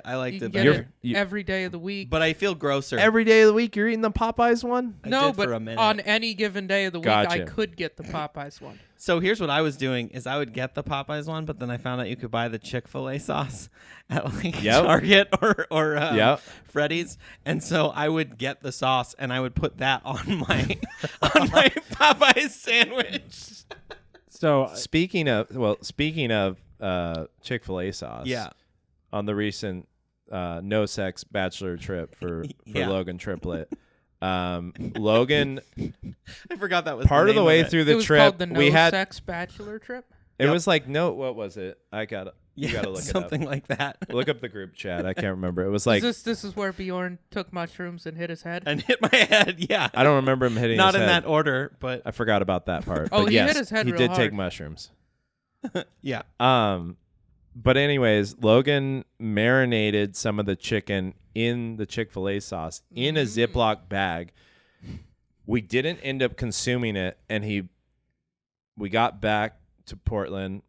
I liked you it can better. get it every day of the week. But I feel grosser. Every day of the week you're eating the Popeyes one? I No, did but for a minute. on any given day of the week, I Gotcha. could get the Popeyes one. So here's what I was doing: is I would get the Popeyes one, but then I found out you could buy the Chick-fil-A sauce at like Yep. Target or Yep. Freddy's, and so I would get the sauce and I would put that on my on my Popeyes sandwich. So Speaking of Chick-fil-A sauce, Yeah. on the recent no sex bachelor trip for Yeah. Logan Triplet, Logan I forgot that was part the of the name way It through the was trip called the No we had Sex Bachelor Trip. it Yep. was like what was it? You gotta look something it like that. up. Look up the group chat. I can't remember. It was like this is where Bjorn took mushrooms and hit his head. And hit my head. Yeah, I don't remember him hitting not his in head. that order, but I forgot about that part. Oh, but he hit yes, his head he real did take hard. mushrooms. yeah. But anyways, Logan marinated some of the chicken in the Chick-fil-A sauce in a Ziploc bag. We didn't end up consuming it, and we got back to Portland,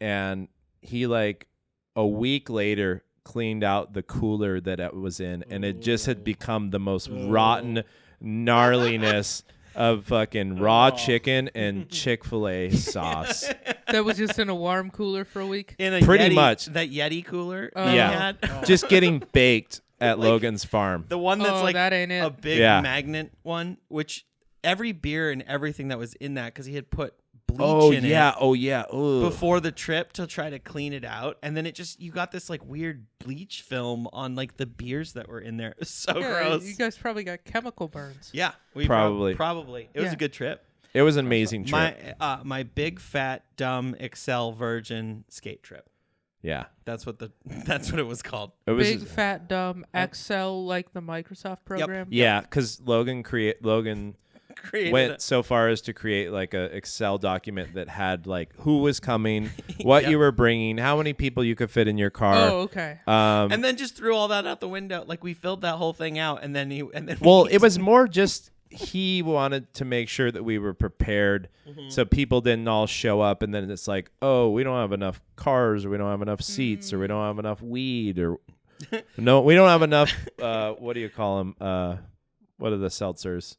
and he like a week later cleaned out the cooler that it was in, and it just had become the most rotten gnarliness of fucking raw chicken and Chick-fil-A sauce. That was just in a warm cooler for a week. In a Pretty Yeti, much. that Yeti cooler. Oh. that he Yeah. had. Just getting baked at Like, Logan's farm. The one that's Oh, like that ain't it. a big Yeah. magnet one, which every beer and everything that was in that, because he had put bleach Oh in yeah, it oh yeah. Ooh. before the trip to try to clean it out, and then you got this like weird bleach film on like the beers that were in there. It was so Yeah, gross. you guys probably got chemical burns. Yeah, we Probably. probably. It was Yeah. a good trip. It was an amazing trip. My big fat dumb Excel virgin skate trip. Yeah. That's what it was called. It was Big fat dumb Excel like the Microsoft program. yeah, because Logan Created went so far as to create like a Excel document that had like who was coming, what Yep. you were bringing, how many people you could fit in your car. Oh, okay. and then just threw all that out the window. Like we filled that whole thing out, and then well, it was more just he wanted to make sure that we were prepared so people didn't all show up and then it's like, oh, we don't have enough cars or we don't have enough seats or we don't have enough weed or no, we don't have enough what do you call them? What are the seltzers?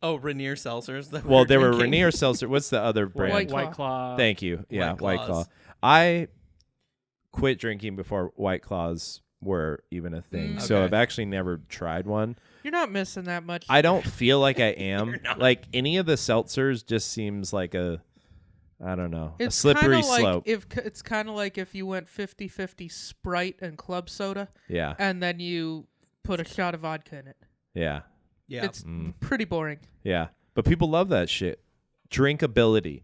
Oh, Rainier seltzers. that we Well, there were drinking. Rainier seltzer. What's the other brand? White White Claw. Thank you. Yeah, White White Claws. Claw. I quit drinking before White Claws were even a thing. Mm. So Okay. I've actually never tried one. You're not missing that much. I don't feel like I am. Like any of the seltzers just seems like I don't know, a slippery kinda like slope. It's kind of like if you went 50-50 Sprite and club soda, Yeah. and then you put a shot of vodka in it. Yeah. Yeah. It's pretty boring. Yeah. But people love that shit. Drinkability.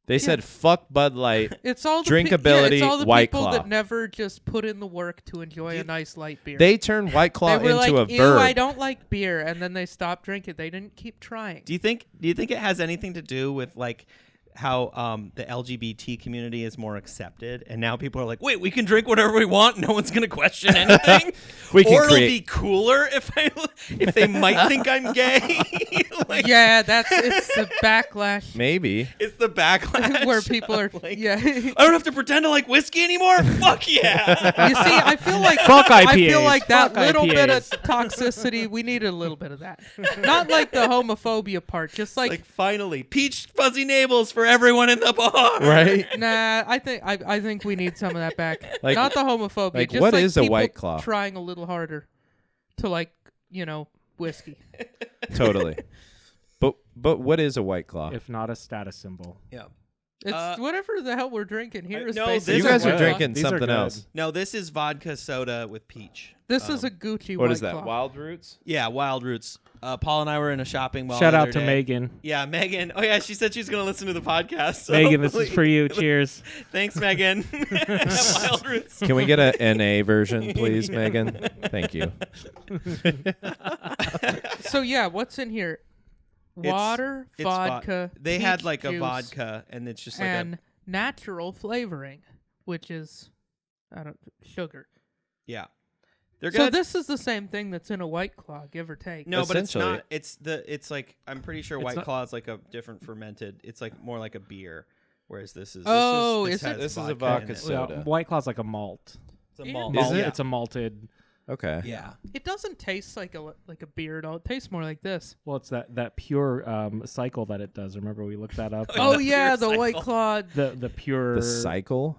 They said fuck Bud Light. It's all the Drinkability, it's all the White people Claw. that never just put in the work to enjoy a nice light beer. They turned White Claw They were into like, a "Ew, verb. I don't like beer," and then they stopped drinking. They didn't keep trying. Do you think it has anything to do with like how the LGBT community is more accepted, and now people are like, wait, we can drink whatever we want, no one's gonna question anything, We can or it'll create- be cooler if they might think I'm gay. Like, Yeah, it's the backlash Maybe. it's the backlash where people are. like, Yeah. I don't have to pretend to like whiskey anymore. Fuck yeah. You see, I feel like Fuck I feel IPAs. like that Fuck little bit of IPAs. toxicity. We needed a little bit of that. Not like the homophobia part. Just like, Like finally, peach fuzzy navels for everyone in the bar. Right? nah. I think we need some of that back. Like- Not the homophobia. like, just what like is a people White Claw? Trying a little harder to whiskey. Totally. But what is a White Claw? If not a status symbol. Yeah. It's whatever the hell we're drinking here. Is no, basically you these guys are are White good. Claw. drinking These are something good. else. No, this is vodka soda with peach. This is a Gucci What White is that? Claw. Wild Roots? Yeah, Wild Roots. Paul and I were in a shopping mall. Shout the out other to day. Megan. Yeah, Megan. Oh yeah, she said she's gonna listen to the podcast. So Megan, this is for you. Cheers. Thanks, Megan. Wild Roots. Can we get a NA version, please, Megan? Thank you. So yeah, what's in here? Water, It's vodka. They had peach like a juice, vodka, and it's just like and natural flavoring, which is sugar. yeah, they're So good. this is the same thing that's in a White Claw, give or take. No, but it's Essentially- not. It's like I'm pretty sure White not- Claw is like a different fermented. It's like more like a beer, whereas this is. Oh, this is it? has This is a in vodka it. soda. Yeah, White Claw's like a malt. It's a Is malt. Is it? Yeah. It's a malted. Okay. Yeah. It doesn't taste like a beer at all. It tastes more like this. Well, it's that pure cycle that it does. Remember we looked that up. Oh the yeah, pure the White cycle. Claw. the pure The cycle?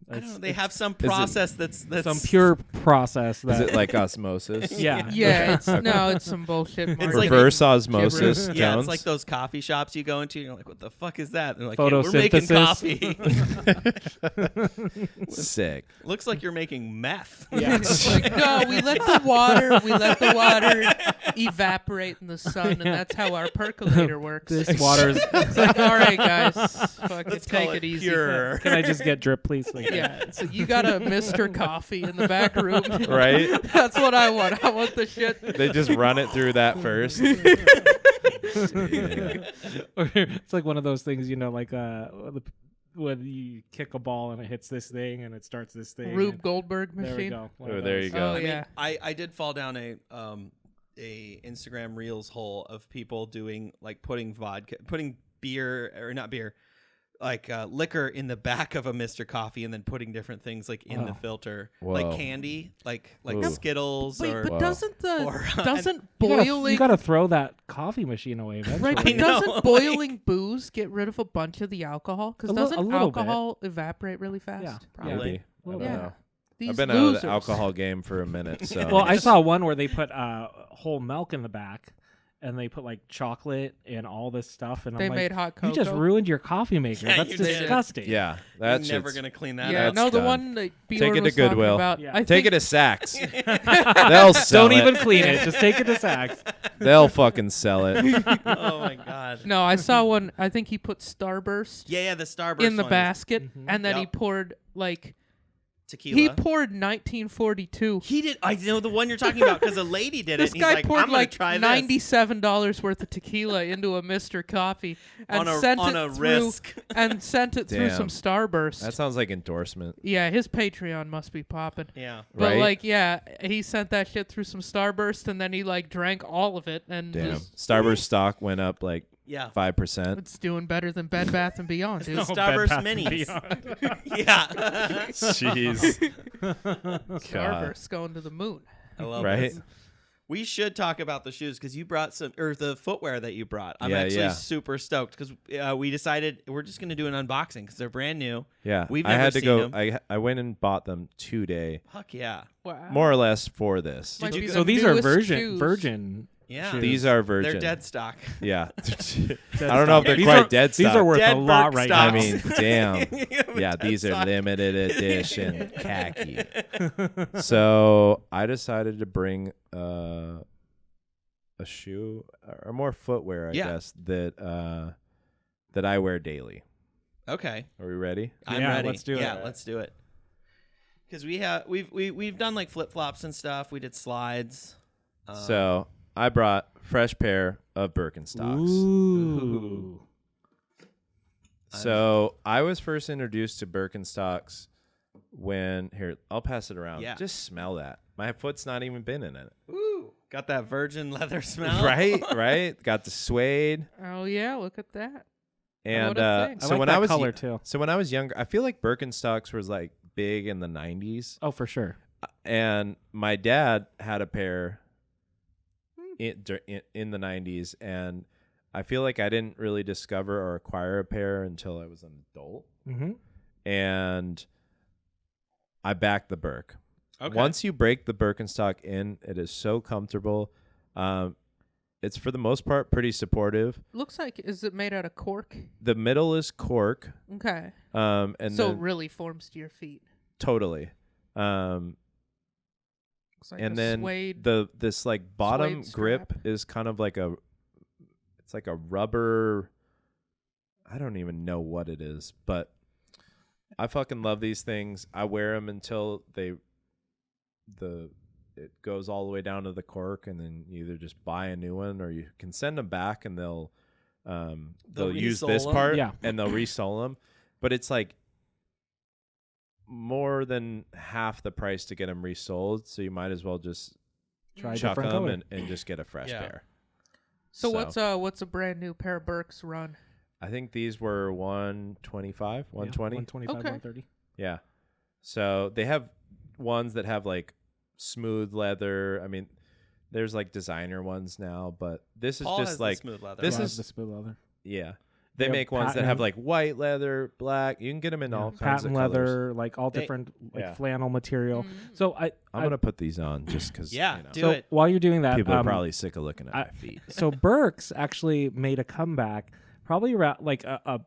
I don't know. They it's have some it- process that's some pure process Is that it like osmosis? yeah Yeah, it's some bullshit. It's marketing. like- Reverse osmosis, Yeah, Jones? it's like those coffee shops you go into. You're like, what the fuck is that? And they're like, yeah, we're making Photosynthesis. coffee. Sick. Looks like you're making meth. yeah. It's like, no, we let the water evaporate in the sun, and that's how our percolator works. This water's. It's like, all right, guys, fucking Let's take call it easy. pure. Can I just get drip, please? Like, Yeah, so you got a Mr. Coffee in the back room, Right? That's what I want. I want the shit. They just run it through that first. Or it's like one of those things, like when you kick a ball and it hits this thing and it starts this thing. Rube and Goldberg there we machine. go. One Oh, of there those. you go. Oh I yeah. I did fall down a Instagram Reels hole of people doing like putting beer or not beer, like liquor in the back of a Mr. Coffee and then putting different things like in the filter, like Whoa. candy, like Ooh. Skittles Wait, or. but Wow. doesn't Or, doesn't You gotta- boiling You got to throw that coffee machine away eventually. right? I But know, doesn't boiling booze get rid of a bunch of the alcohol? Because A doesn't little bit. alcohol evaporate really fast? Yeah. Probably. Maybe. I don't Yeah. know. These I've been losers. out of the alcohol game for a minute, so. Well, I saw one where they put whole milk in the back, and they put like chocolate and all this stuff, and They I'm like, made hot cocoa. you just ruined your coffee maker. Yeah, That's you did. disgusting. Yeah, You're that's never gonna clean that Yeah, up. no, the done. one that Bjorn Take it to was talking Goodwill. about. Yeah. I Take think it to Saks. They'll sell Don't it. even clean it. Just take it to Saks. They'll fucking sell it. Oh my god. No, I saw one. I think he put Starburst Yeah, the Starburst in the one is basket, Mhm. and then he Yep. poured like tequila. he poured 1942. He did. I know the one you're talking about because a lady did it. This and he's guy like, poured I'm gonna like try this $97 worth of tequila into a Mr. Coffee and sent on it a through risk. and sent it through Damn. some Starburst. That sounds like endorsement. Yeah, his Patreon must be popping. Yeah. But Right? like, yeah, he sent that shit through some Starburst, and then he like drank all of it, and Damn. just, Starburst stock went up like Yeah. 5%. it's doing better than Bed Bath and Beyond, dude. No. Bed Starburst Bath and Minis. Beyond. Yeah. Jeez. God. Starburst going to the moon. I love Right? this. We should talk about the shoes because you brought the footwear that you brought. I'm Yeah, actually yeah. super stoked because we decided we're just going to do an unboxing because they're brand new. Yeah, We've I never had to seen go. them. I went and bought them today, Fuck yeah. Wow. more or less for this. Might you be go- So the these are newest shoes. virgin. Yeah. shoes. These are virgin. They're dead stock. Yeah. Dead I don't know if stock. they're These quite are- dead These stock. are worth Dead a lot right I now. mean, damn. Yeah, Dead these are stock. limited edition khaki. So I decided to bring a shoe or more footwear, I Yeah. guess, that I wear daily. Okay. Are we ready? I'm Yeah, ready. let's do it. Yeah, let's do it. Because we've done like flip flops and stuff. We did slides. So I brought fresh pair of Birkenstocks. Ooh. So I was first introduced to Birkenstocks when I'll pass it around. Yeah. Just smell that. My foot's not even been in it. Ooh, got that virgin leather smell. Right. Got the suede. Oh yeah, look at that. And What a thing. I so like when that I was color too. so when I was younger, I feel like Birkenstocks was like big in the 90s. Oh, for sure. And my dad had a pair in the 90s, and I feel like I didn't really discover or acquire a pair until I was an adult. Mm-hmm. And I backed the Birk. Okay. Once you break the Birkenstock in, it is so comfortable. It's for the most part pretty supportive. Looks like, is it made out of cork? The middle is cork, Okay. and So it then really forms to your feet. totally. Looks like And a then suede. this like bottom suede grip strap. is kind of like it's like a rubber. I don't even know what it is, but I fucking love these things. I wear them until it goes all the way down to the cork, and then you either just buy a new one or you can send them back and they'll use resole this 'em? part Yeah. and they'll resole them. But it's like more than half the price to get them resold, so you might as well just Try a chuck different them color. and just get a fresh Yeah. pair. So what's a brand new pair of Birks run? I think these were 125, 120. 125, Okay. 130. Yeah. So they have ones that have like smooth leather. I mean, there's like designer ones now, but this is Paul just has the like smooth leather. this Yeah, is the smooth leather. yeah. They They have make ones that have patent- like white leather, black. You can get them in all kinds Patent of leather, colors. like all They- different like Yeah. flannel material. Mm. So I'm gonna put these on just because. Yeah, You know, do so it. while you're doing that, people are probably sick of looking at my feet. so Birks actually made a comeback, probably around like a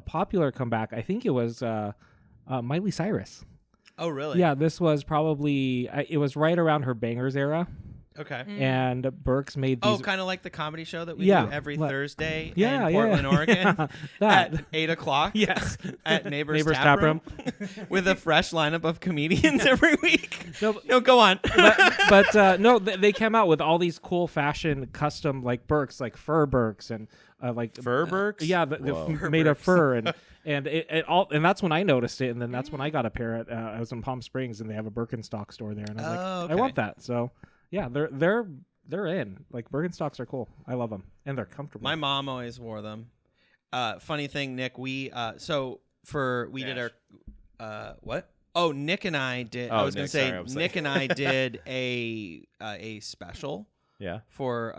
popular comeback. I think it was Miley Cyrus. Oh, really? Yeah, this was probably it was right around her Bangers era, Okay. Mm. and Birks made these. Oh, kind of like the comedy show that we Yeah, do every like- Thursday yeah, in yeah, Portland, Oregon yeah, that. at 8 o'clock. Yes. At Neighbors Tap Room. with a fresh lineup of comedians every week. No, No, go on. but no, they came out with all these cool fashion custom like Birks, like fur Birks and like Fur Birks? Yeah, Whoa. made of fur and it all, and that's when I noticed it, and then that's when I got a pair at I was in Palm Springs, and they have a Birkenstock store there, and I was like, Oh, I okay. want that. So yeah, they're in. Like Birkenstocks are cool. I love them, and they're comfortable. My mom always wore them. Funny thing, Nick, we did our what? Oh, Nick and I did. I Oh, was gonna Nick, say sorry, I was Nick like- and I did a special Yeah. for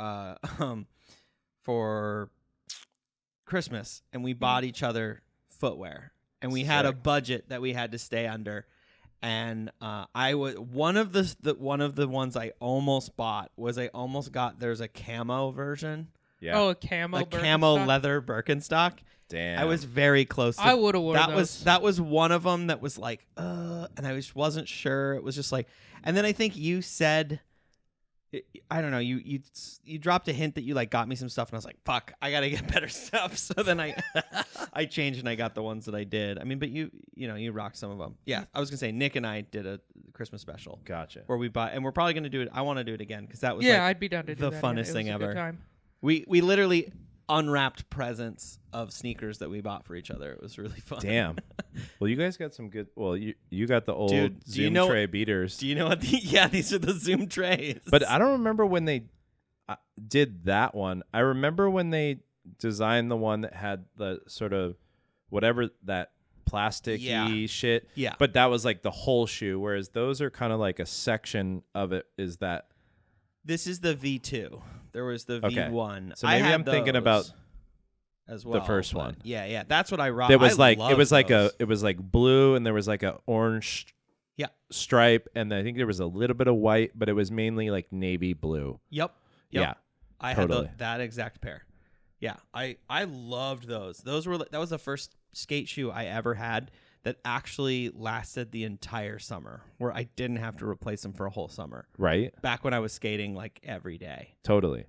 Christmas, and we bought each other footwear, and we had a Sick. budget that we had to stay under. And I was one of the ones I almost bought was there's a camo version, Yeah. Oh, a camo. a camo Birkenstock? leather Birkenstock. Damn. I was very close. To, I would have worn that those. that was one of them that was like, and I wasn't sure. It was just like, and then I think you said, I don't know, you dropped a hint that you like got me some stuff, and I was like, fuck, I gotta get better stuff. So then I changed and I got the ones that I did. I mean, but you rocked some of them. Yeah, I was gonna say Nick and I did a Christmas special Gotcha. where we bought, and we're probably gonna do it. I want to do it again because that was Yeah, like, I'd be down to do the that. funnest It was thing a good ever. time. we literally unwrapped presents of sneakers that we bought for each other. It was really fun. Damn. Well, you guys got some good. Well, you got the old Dude, do you Zoom know- tray beaters. Do you know what? These are the Zoom trays. But I don't remember when they did that one. I remember when they designed the one that had the sort of whatever that plasticky Yeah. shit. Yeah. But that was like the whole shoe, whereas those are kind of like a section of it. Is that This is the V2. There was the Okay. V1. So maybe I had I'm thinking those about as well, first but one. Yeah, that's what I rocked. It was I like loved those. it was like blue, and there was like a orange stripe, and I think there was a little bit of white, but it was mainly like navy blue. Yep. Yeah, I totally. had that exact pair. Yeah, I loved those. That was the first skate shoe I ever had that actually lasted the entire summer, where I didn't have to replace them for a whole summer. Right. Back when I was skating like every day. Totally.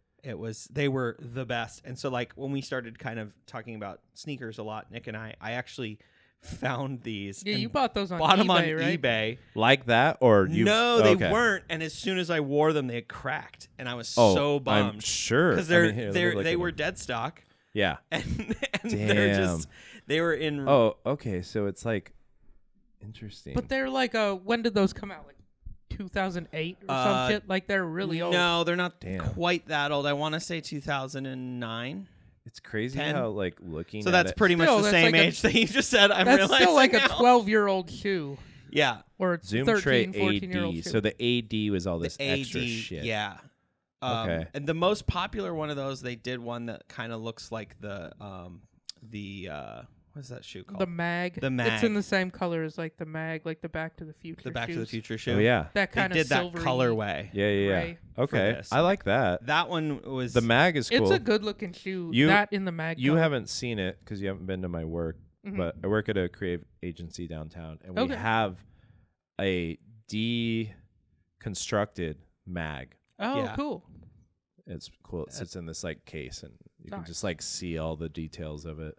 They were the best. And so like when we started kind of talking about sneakers a lot, Nick and I actually found these. Yeah, and you bought those on bought them eBay, on right? eBay. Like that, or you? No, they okay. weren't. And as soon as I wore them, they had cracked, and I was Oh, so bummed. I'm sure Because I mean, here, let me look they at were them. dead stock, Yeah. and Damn. they were in. Oh, okay. So it's like interesting. But they're like, when did those come out? Like 2008 or some shit? Like they're really old. No, they're not Damn. quite that old. I want to say 2009. It's crazy 10. how like looking. So at that's it, pretty much Still, the that's same like a- age that you just said. I'm That's realizing still like a now. 12-year-old shoe. Yeah, Or Zoom 13, Tray 14-year-old AD. shoe. So the AD was all this the extra AD, shit. yeah. Okay. And the most popular one of those, they did one that kind of looks like the what's that shoe called? The mag. The It's in mag. the same color as like the mag, like the Back to the Future The Back to the shoes. Future shoe. Oh yeah. That They kind did of that silvery colorway. Yeah. gray. Okay. this. I like that. That one was The mag is cool. It's a good looking shoe. You- that in the mag. You color. haven't seen it because you haven't been to my work, Mhm. but I work at a creative agency downtown, and we Okay. have a deconstructed mag. Oh, Yeah. cool. It's cool. It sits in this like case, and you can Nice. just like see all the details of it.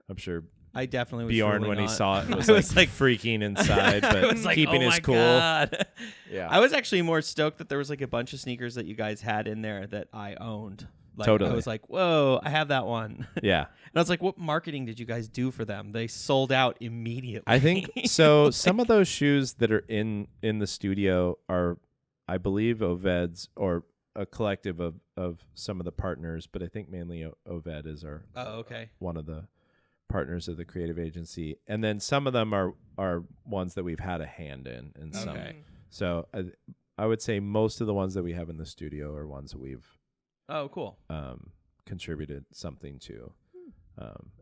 I'm sure I definitely was Bjorn, drooling when he on saw it, I was, was like freaking inside, I but was like, keeping oh his my cool. God. Yeah, I was actually more stoked that there was like a bunch of sneakers that you guys had in there that I owned. Like, Totally. I was like, whoa, I have that one. yeah. And I was like, what marketing did you guys do for them? They sold out immediately. I think so. Some of those shoes that are in the studio are, I believe, Oved's or a collective of some of the partners, but I think mainly Oved is our Oh, okay. one of the partners of the creative agency, and then some of them are ones that we've had a hand in, and some. Okay. So I would say most of the ones that we have in the studio are ones that we've Oh, cool. contributed something to,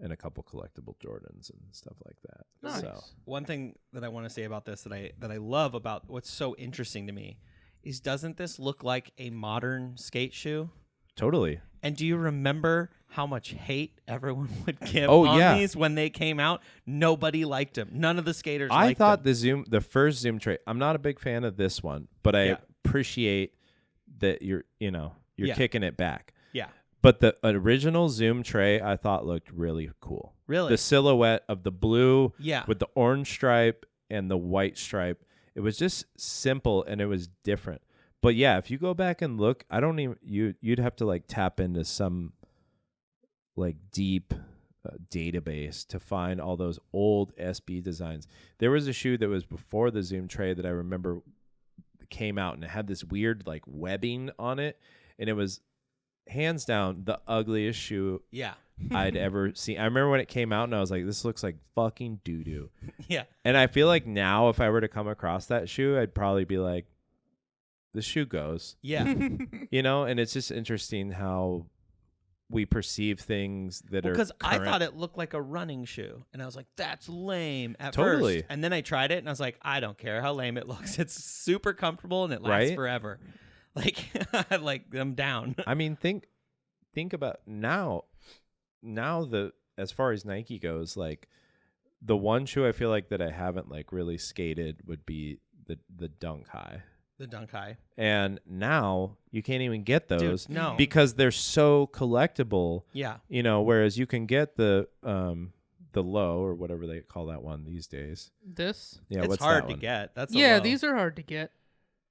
and a couple collectible Jordans and stuff like that. Nice. So One thing that I want to say about this that I love about what's so interesting to me is, doesn't this look like a modern skate shoe? totally. And do you remember how much hate everyone would give Oh, on yeah. these when they came out? Nobody liked them. None of the skaters I liked thought them. the first Zoom tray. I'm not a big fan of this one, but I Yeah. appreciate that you're Yeah. kicking it back. Yeah. But the original Zoom tray I thought looked really cool. Really? The silhouette of the blue Yeah. with the orange stripe and the white stripe. It was just simple and it was different. But yeah, if you go back and look, I don't even you'd have to like tap into some like deep database to find all those old SB designs. There was a shoe that was before the Zoom tray that I remember came out, and it had this weird like webbing on it, and it was hands down the ugliest shoe Yeah. I'd ever seen. I remember when it came out and I was like, this looks like fucking doo-doo. Yeah. And I feel like now if I were to come across that shoe, I'd probably be like, the shoe goes, Yeah. and it's just interesting how we perceive things that are Because I current. thought it looked like a running shoe. And I was like, that's lame at Totally. first. And then I tried it and I was like, I don't care how lame it looks. It's super comfortable and it lasts Right? forever. Like, I'm down. I mean, think about now as far as Nike goes, like the one shoe I feel like that I haven't like really skated would be the Dunk High. The Dunk High. And now you can't even get those Dude, no. because they're so collectible, Yeah. whereas you can get the low or whatever they call that one these days. This? Yeah, It's what's hard that to one? get. That's a Yeah, low. these are hard to get.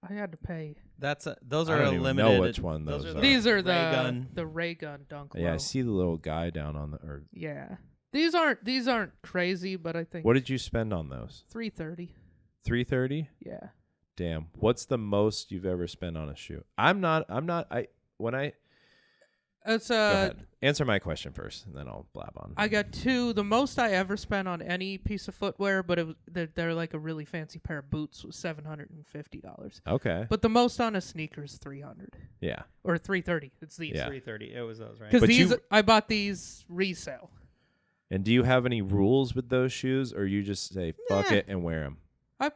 I had to pay. Those I are don't a even limited. know which one those are. These are the Ray gun. the ray gun dunk. Yeah, I low. see the little guy down on the or Yeah. These aren't crazy, but I think what did you spend on those? $330. $330? Yeah. Damn. What's the most you've ever spent on a shoe? I'm not It's Go ahead. Answer my question first, and then I'll blab on. I got 2. The most I ever spent on any piece of footwear, but they're like a really fancy pair of boots, was $750. Okay. But the most on a sneaker is $300 Yeah. or $330. It's these. Yeah. 330. It was those, right? Because But these, you- I bought these resale. And do you have any rules with those shoes, or you just say fuck Nah. it and wear them?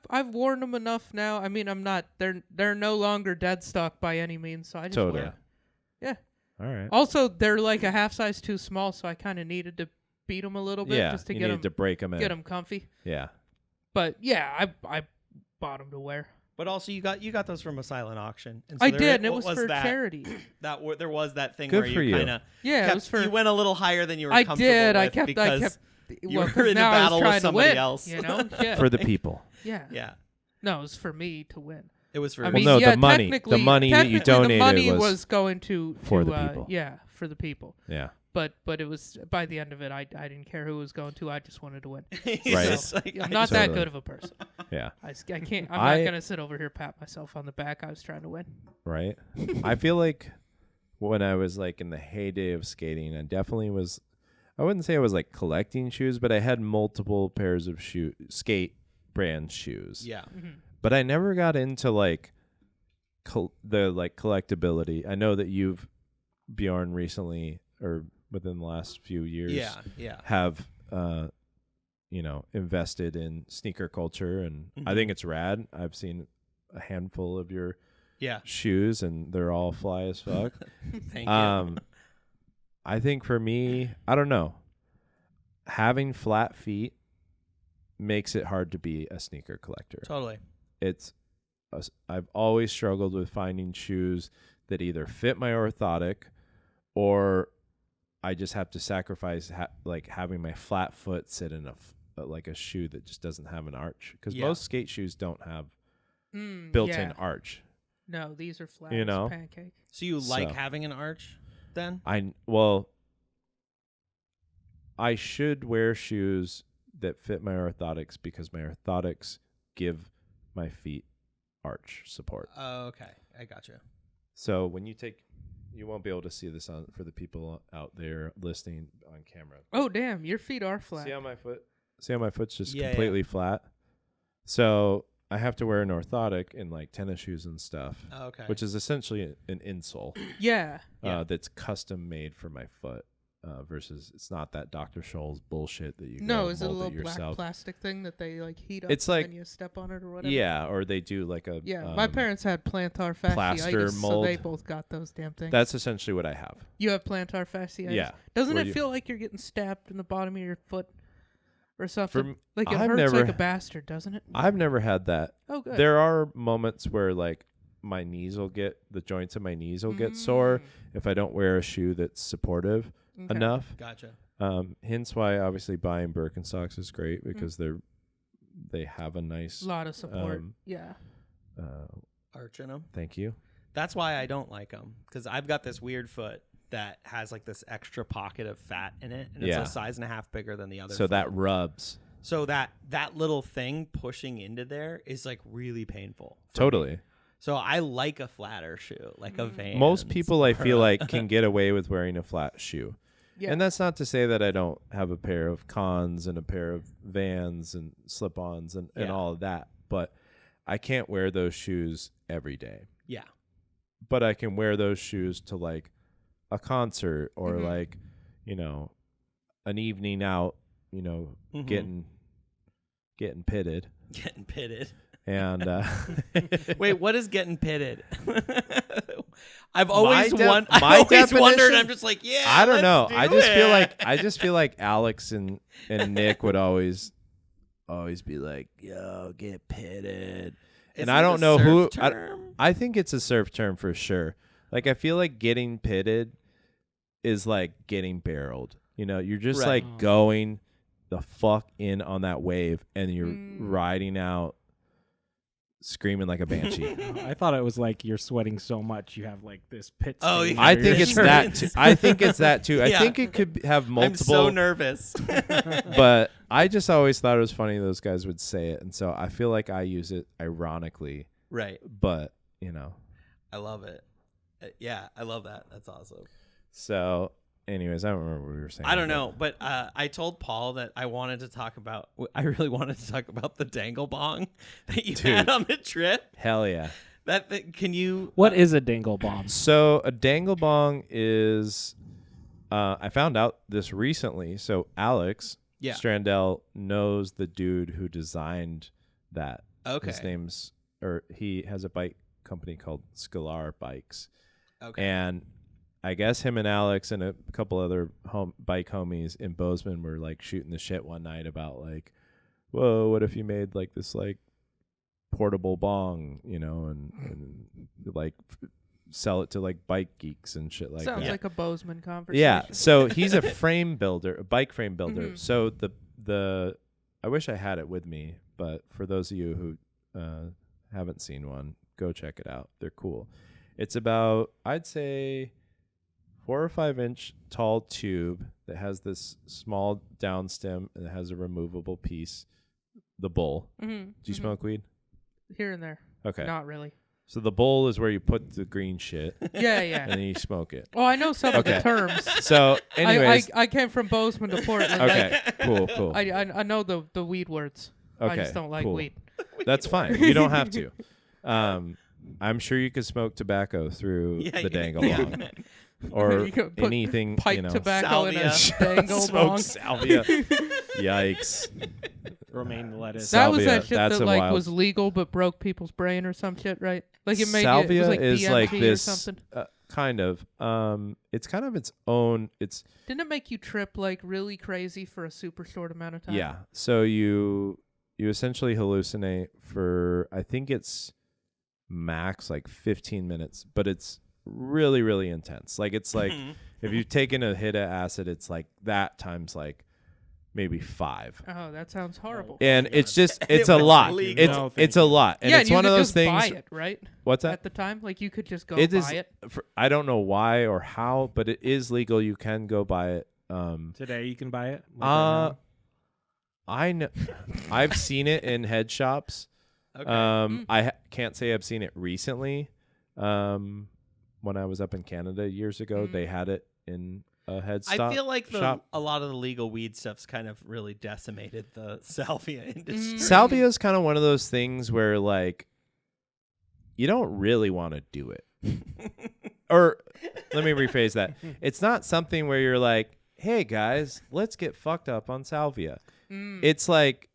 I've worn them enough now. I mean, I'm not. They're no longer dead stock by any means. So I just Totally. wear 'em. Yeah. All right. Also, they're like a half size too small, so I kind of needed to beat them a little bit just to you get needed to break them in. get them comfy. Yeah. But yeah, I bought them to wear. But also, you got those from a silent auction. And I there did, and it what was for that, charity. There was that thing Good where for you you. kind of Yeah, it was for. you went a little higher than you were I comfortable did. I with kept. because you Well, were 'cause in a now I was battle with trying to somebody win, else. You know. Yeah. For the people. yeah. Yeah, No, it was for me to win. it was for I Well, mean, no, yeah, the money technically that you the donated money was going to for the people. Yeah, for the people. Yeah. But it was by the end of it, I didn't care who it was going to. I just wanted to win. Right. It's like, I'm not that Totally. good of a person. Yeah. I can't. I'm I- not gonna sit over here pat myself on the back. I was trying to win. Right. I feel like when I was like in the heyday of skating, I definitely was. I wouldn't say I was like collecting shoes, but I had multiple pairs of skate brand shoes. yeah, But I never got into like the like collectability. I know that you've, Bjorn, recently or within the last few years yeah. have invested in sneaker culture, and I think it's rad. I've seen a handful of your Yeah. shoes and they're all fly as fuck. Thank you. I think for me, I don't know, having flat feet makes it hard to be a sneaker collector. Totally. I've always struggled with finding shoes that either fit my orthotic or I just have to sacrifice like having my flat foot sit in like a shoe that just doesn't have an arch, because most skate shoes don't have built-in yeah. arch. No, these are flat You as know? a pancake. So you like So. having an arch then? I should wear shoes that fit my orthotics because my orthotics give my feet arch support. Oh, okay. I gotcha. So when you won't be able to see this for the people out there listening on camera. Oh damn, your feet are flat. See how my foot's just Yeah, completely flat. So I have to wear an orthotic in like tennis shoes and stuff, Oh, okay. which is essentially an insole Yeah. that's custom made for my foot. Versus it's not that Dr. Scholl's bullshit that you No, go is it a mold little black yourself. plastic thing that they like heat up It's and like- then you step on it or whatever? Yeah, or they do like a Yeah, my parents had plantar plaster fasciitis, so mold. they both got those damn things. That's essentially what I have. You have plantar fasciitis? Yeah. Doesn't Where it you- feel like you're getting stabbed in the bottom of your foot or For something? m- Like it I've hurts never- like a bastard, doesn't it? I've never had that. Oh, good. There are moments where like the joints of my knees will get sore if I don't wear a shoe that's supportive Okay. enough. Gotcha. Hence why obviously buying Birkenstocks is great because they have a nice A lot of support. um, Yeah. Arch in them. thank you. That's why I don't like them, because I've got this weird foot that has like this extra pocket of fat in it, and Yeah. it's a size and a half bigger than the other. So foot. that rubs. So that little thing pushing into there is like really painful. for me. Totally. So I like a flatter shoe, like a Vans. Most people I feel or a- like can get away with wearing a flat shoe. Yeah. And that's not to say that I don't have a pair of Cons and a pair of Vans and slip-ons and Yeah. all of that, but I can't wear those shoes every day. Yeah. But I can wear those shoes to like a concert or Mhm. like, an evening out, Mhm. getting pitted. Getting pitted. And Wait, what is getting pitted? I've always My wondered. definition- I'm just like, yeah. I don't know. let's I do just it. feel like Alex and Nick would always be like, "Yo, get pitted." Is And it I a don't know surf who. term? I think it's a surf term for sure. Like I feel like getting pitted is like getting barreled. You're just Right. like going the fuck in on that wave, and you're riding out screaming like a banshee. I thought it was like you're sweating so much you have like this pit. Oh, stain yeah. I under think your it's shirt. that. I think it's that too. I Yeah. think it could have I'm multiple. so nervous. But I just always thought it was funny those guys would say it, and so I feel like I use it ironically. Right. But I love it. Yeah, I love that. That's awesome. So, anyways, I don't remember what we were saying. I don't know, but I told Paul that I really wanted to talk about the Dangle Bong that you had on the trip. Hell yeah. Can you? What is a Dangle Bong? So a Dangle Bong is, I found out this recently. So Alex Strandell knows the dude who designed that. Okay. He has a bike company called Scalzone Bikes. Okay. And I guess him and Alex and a couple other bike homies in Bozeman were like shooting the shit one night about like, whoa, what if you made like this like portable bong, you know, and like sell it to like bike geeks and shit like that. Sounds like a Bozeman conversation. Yeah. So he's a frame builder, a bike frame builder. Mm-hmm. So the I wish I had it with me, but for those of you who haven't seen one, go check it out. They're cool. It's about, I'd say, 4 or 5 inch tall tube that has this small down stem and it has a removable piece, the bowl. Mm-hmm. Do you smoke weed? Here and there. Okay. Not really. So the bowl is where you put the green shit. Yeah. And then you smoke it. Oh, I know some of the terms. So, anyways. I came from Bozeman to Portland. Okay, cool. I know the weed words. Okay, I just don't like weed. That's fine. You don't have to. I'm sure you could smoke tobacco through the Dangle Bong. Or anything, pipe tobacco in a Dangle Bong. Salvia. Yikes. Romaine lettuce. That was that shit that like was legal but broke people's brain or some shit, right? Like it made Salvia it was like is DMT like this, or something. Kind of. It's kind of its own. Didn't it make you trip like really crazy for a super short amount of time? Yeah. So you essentially hallucinate for, I think it's max like 15 minutes, but it's really, really intense. Like it's like if you've taken a hit of acid, it's like that times like maybe 5. Oh, that sounds horrible. And it's just it's a lot. It's a lot. And it's one of those things. Buy it, right? What's that? At the time, like you could just go buy it. I don't know why or how, but it is legal. You can go buy it. Today you can buy it. I know. I've seen it in head shops. Okay. I can't say I've seen it recently. When I was up in Canada years ago, they had it in a head shop. I feel like a lot of the legal weed stuff's kind of really decimated the salvia industry. Salvia is kind of one of those things where like you don't really want to do it. Or let me rephrase that. It's not something where you're like, hey guys, let's get fucked up on salvia. It's like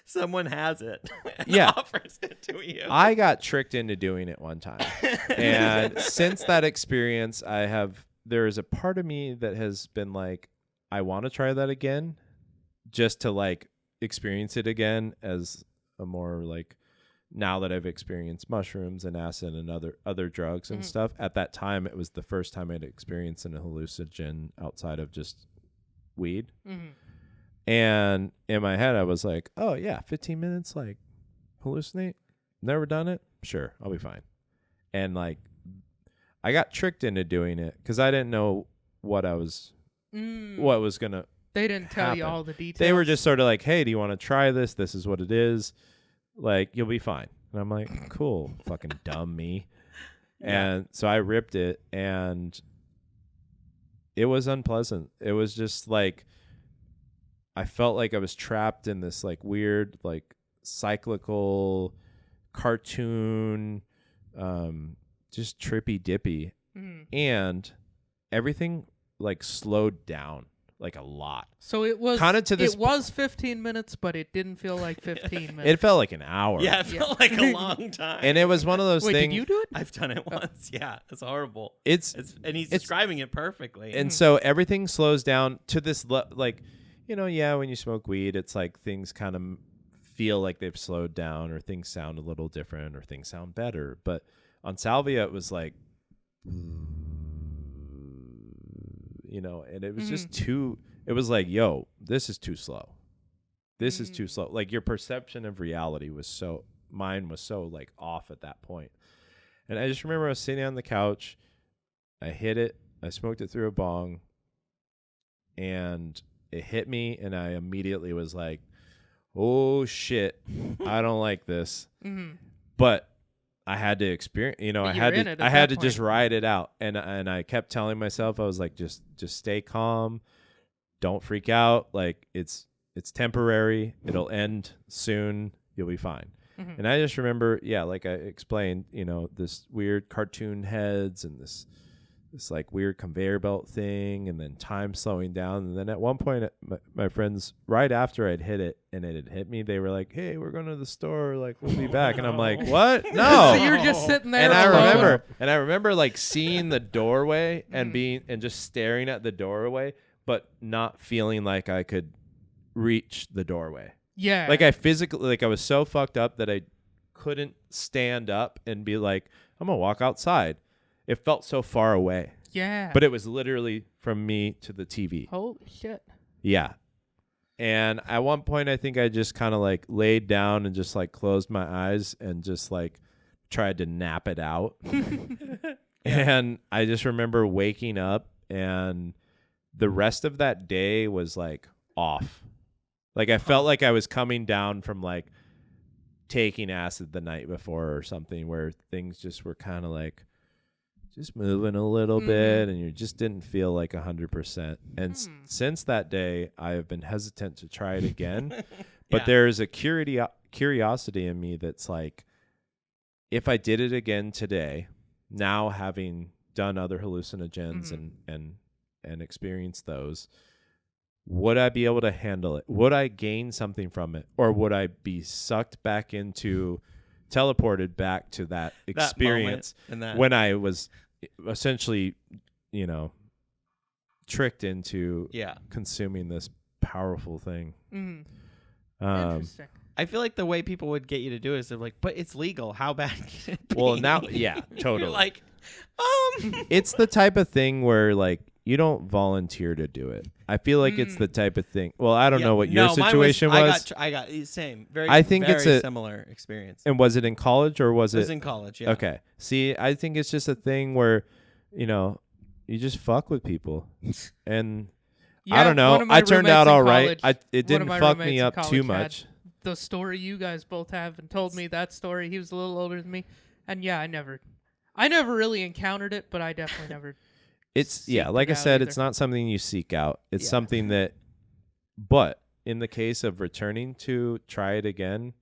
someone has it and offers it to you. I got tricked into doing it one time. And since that experience, there is a part of me that has been like, I want to try that again just to like experience it again as a more like, now that I've experienced mushrooms and acid and other drugs and stuff. At that time, it was the first time I'd experienced an hallucinogen outside of just weed. And in my head, I was like, oh, yeah, 15 minutes, like, hallucinate? Never done it? Sure, I'll be fine. And, like, I got tricked into doing it because I didn't know what was going to They didn't tell you all the details. They were just sort of like, hey, do you want to try this? This is what it is. Like, you'll be fine. And I'm like, cool, fucking dumb me. And so I ripped it, and it was unpleasant. It was just, like, I felt like I was trapped in this like weird, like cyclical cartoon, just trippy dippy. And everything like slowed down like a lot. So it was kind of to this. It was 15 minutes, but it didn't feel like 15 minutes. It felt like an hour. Yeah, it felt like a long time. And it was one of those Wait, things. Did you do it? I've done it once. Yeah, it's horrible. And he's describing it perfectly. And so everything slows down to this like. You know, when you smoke weed, it's like things kind of feel like they've slowed down or things sound a little different or things sound better. But on salvia, it was like, you know, and it was just it was like, yo, this is too slow. This is too slow. Like your perception of reality mine was so like off at that point. And I just remember I was sitting on the couch, I hit it, I smoked it through a bong, and it hit me, and I immediately was like, oh, shit, I don't like this. But I had to experience, you know, But I you're had in to, it at I had that to just point. ride it out. And I kept telling myself, I was like, just stay calm. Don't freak out. Like it's temporary. It'll end soon. You'll be fine. Mhm. And I just remember, yeah, like I explained, you know, this weird cartoon heads and this like weird conveyor belt thing, and then time slowing down. And then at one point, my friends, right after I'd hit it and it had hit me, they were like, "Hey, we're going to the store. Like, we'll be back." And I'm like, "What? So No." you're just sitting there. And alone. I remember like seeing the doorway and Mhm. just staring at the doorway, but not feeling like I could reach the doorway. Yeah. Like I physically, like I was so fucked up that I couldn't stand up and be like, I'm gonna walk outside. It felt so far away, Yeah. but it was literally from me to the TV. Holy shit. Yeah. And at one point, I think I just kind of like laid down and just like closed my eyes and just like tried to nap it out. And I just remember waking up, and the rest of that day was like off. Like I felt like I was coming down from like taking acid the night before or something, where things just were kind of like just moving a little bit, and you just didn't feel like 100%. And since that day, I have been hesitant to try it again. But there's a curiosity in me that's like, if I did it again today, now having done other hallucinogens and experienced those, would I be able to handle it? Would I gain something from it? Or would I be sucked back into, teleported back to that experience when I was essentially, you know, tricked into consuming this powerful thing? Interesting. I feel like the way people would get you to do it is they're like, but it's legal. How bad can it be? Well, now, yeah, totally. You're like, It's the type of thing where like you don't volunteer to do it. I feel like it's the type of thing. Well, I don't know what your situation was. I got same. Very. I think very it's a similar experience. And was it in college or was It it? was in college. Yeah. Okay. See, I think it's just a thing where, you know, you just fuck with people, and I don't know. I turned out all right. It didn't fuck me up too much. The story you guys both have and told me that story. He was a little older than me, and yeah, I never really encountered it, but I definitely never. It's like I said, it's not something you seek out. It's something that, but in the case of returning to try it again,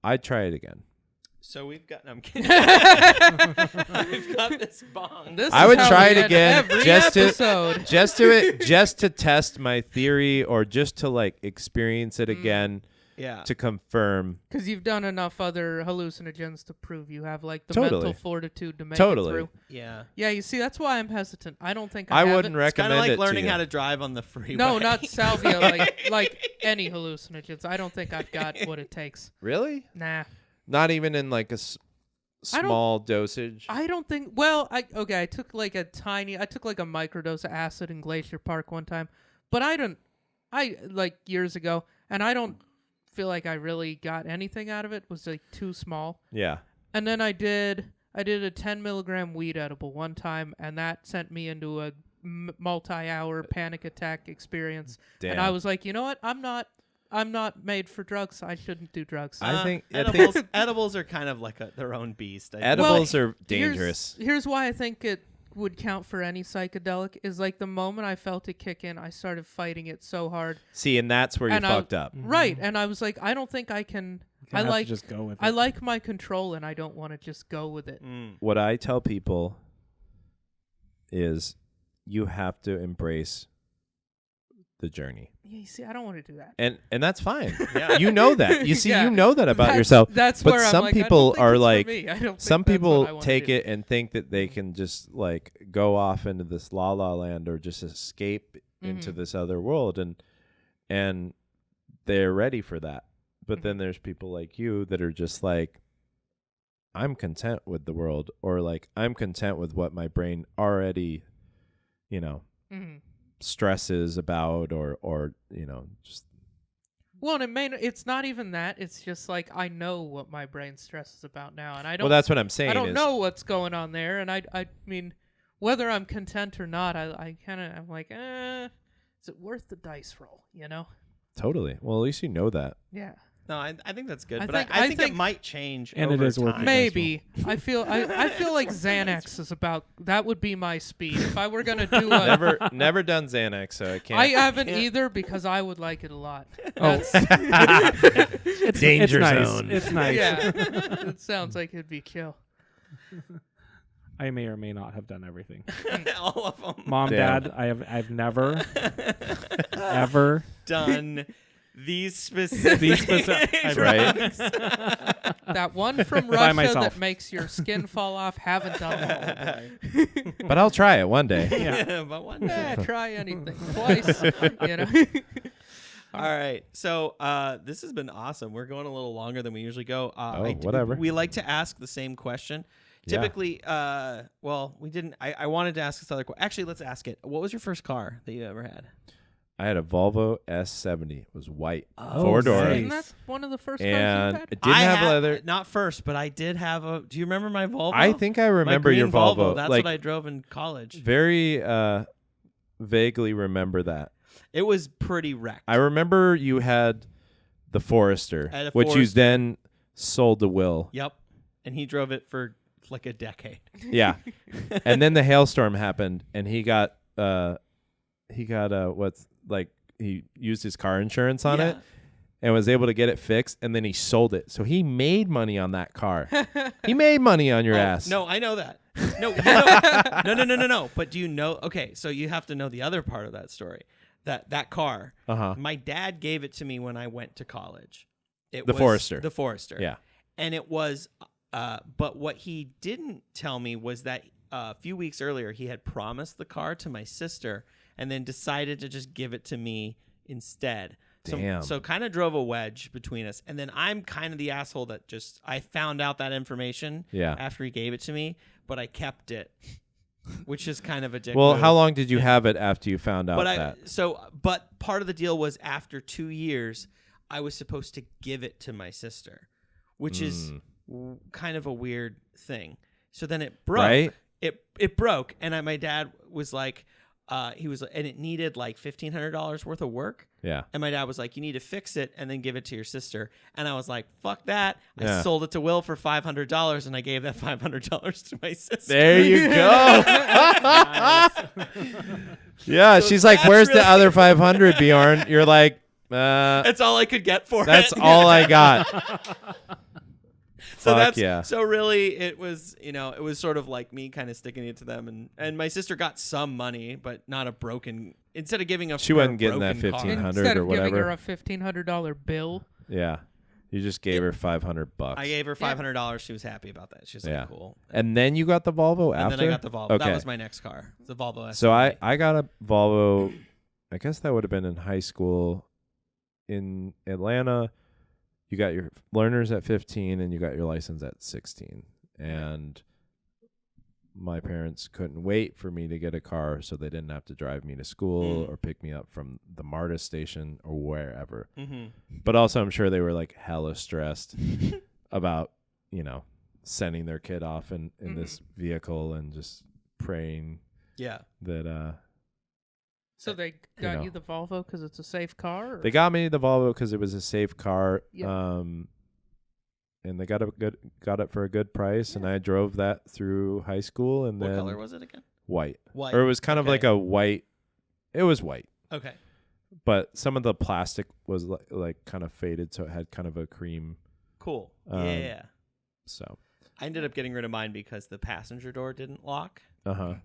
I'd try it again. So we've got. No, I'm kidding. I've got this bong. I would try it again just to test my theory, or just to like experience it again. Yeah. To confirm. Because you've done enough other hallucinogens to prove you have like the mental fortitude to make it through. Yeah. Yeah, you see, that's why I'm hesitant. I don't think I wouldn't recommend it. It's kind of like learning to how to drive on the freeway. No, not salvia, like any hallucinogens. I don't think I've got what it takes. Really? Nah. Not even in like a small dosage? I don't think. Well, I took like a microdose of acid in Glacier Park one time, but I like years ago, and I don't feel like I really got anything out of it. It was like too small. Yeah. And then I did a 10 milligram weed edible one time, and that sent me into a multi-hour panic attack experience. Damn. And I was like, you know what? I'm not made for drugs. I shouldn't do drugs. I think edibles are kind of like their own beast. Edibles are dangerous. Here's why I think it would count for any psychedelic is like the moment I felt it kick in, I started fighting it so hard. See, and that's where you fucked up. Right, and I was like, I don't think I can. I like just go with it. I like my control, and I don't want to just go with it. What I tell people is, you have to embrace the journey. Yeah, you see, I don't want to do that. And that's fine. Yeah. You know that. You see, Yeah. you know that about yourself. That's but where some I'm like, people are like, some people take take it and think that they can just like go off into this la la land or just escape into this other world, and they're ready for that. But then there's people like you that are just like, I'm content with the world, or like I'm content with what my brain already, you know, stresses about, or you know, just. Well, it's not even that. It's just like I know what my brain stresses about now, and I don't. Well, that's what I'm saying. I don't know what's going on there, and I mean, whether I'm content or not, I'm like, is it worth the dice roll? You know. Totally. Well, at least you know that. Yeah. No, I think that's good, I but think- I I think think- it might change. And it over is worth time. it. Maybe. I feel like Xanax is about. That would be my speed if I were gonna do a. Never done Xanax, so I can't. I haven't either because I would like it a lot. Oh. That's- It's Danger nice. zone. It's nice. yeah, it sounds like it'd be chill. I may or may not have done everything. All of them Mom, Damn. Dad, I've never ever done these specific. Right. That one from By Russia myself. that makes your skin fall off. Haven't done that. But I'll try it one day. Yeah. But one day. Yeah, try anything twice. You know. All right. So this has been awesome. We're going a little longer than we usually go. Whatever. We like to ask the same question. Yeah. Typically, well, we didn't. I wanted to ask this other question. Actually, let's ask it. What was your first car that you ever had? I had a Volvo S70. It was white, Oh, 4-door, nice. Isn't that one of the first cars and you've had? it didn't have leather. Not first, but I did have a. Do you remember my Volvo? I think I My remember your green Volvo. That's like what I drove in college. very vaguely remember that. It was pretty wrecked. I remember you had the Forester, I had a which you Forester. then sold to Will. Yep. And he drove it for like a decade. Yeah, and then the hailstorm happened, and he got what's like he used his car insurance on it. And was able to get it fixed, and then he sold it. So he made money on that car. He made money on your ass. No, I know that. No, you know, no. But do you know? Okay, so you have to know the other part of that story. That car. Uh-huh. My dad gave it to me when I went to college. It The was Forester. The Forester. Yeah. And it was, but what he didn't tell me was that a few weeks earlier he had promised the car to my sister, and then decided to just give it to me instead. Damn. So kind of drove a wedge between us. And then I'm kind of the asshole that just, I found out that information after he gave it to me, but I kept it, which is kind of a dick Well, move. how long did you have it after you found out that? But part of the deal was after 2 years, I was supposed to give it to my sister, which is kind of a weird thing. So then it broke. Right? It broke, and my dad was like, and it needed like $1,500 worth of work. Yeah. And my dad was like, you need to fix it and then give it to your sister. And I was like, fuck that. Yeah. I sold it to Will for $500, and I gave that $500 to my sister. There you go. Yeah, So she's like, that's "Where's really- the other 500, Bjorn?" You're like, That's all I could get for "That's it. all I got." So Fuck that's yeah. So really, it was it was sort of like me kind of sticking it to them, and my sister got some money, but not a broken. Instead of giving She her wasn't a getting that broken car. 1,500 Instead or of giving her whatever. a $1,500 bill. Yeah. You just gave her $500. I gave her $500. She was happy about that. She was Yeah. like, cool. And then you got the Volvo And after? then I got the Volvo. Okay. That was my next car. The Volvo S. So I got a Volvo, I guess that would have been in high school in Atlanta. You got your learners at 15 and you got your license at 16. And my parents couldn't wait for me to get a car, so they didn't have to drive me to school or pick me up from the MARTA station or wherever. Mm-hmm. But also I'm sure they were like hella stressed about, sending their kid off in this vehicle and just praying Yeah. that So they got you the Volvo because it's a safe car? Or? they got me the Volvo because it was a safe car. Yeah. And they got it for a good price, and I drove that through high school, and What then color was it again? white. White. Or it was kind of like a white. It was white, Okay. but some of the plastic was like kind of faded, so it had kind of a cream. Cool. Yeah. So. I ended up getting rid of mine because the passenger door didn't lock. Uh-huh.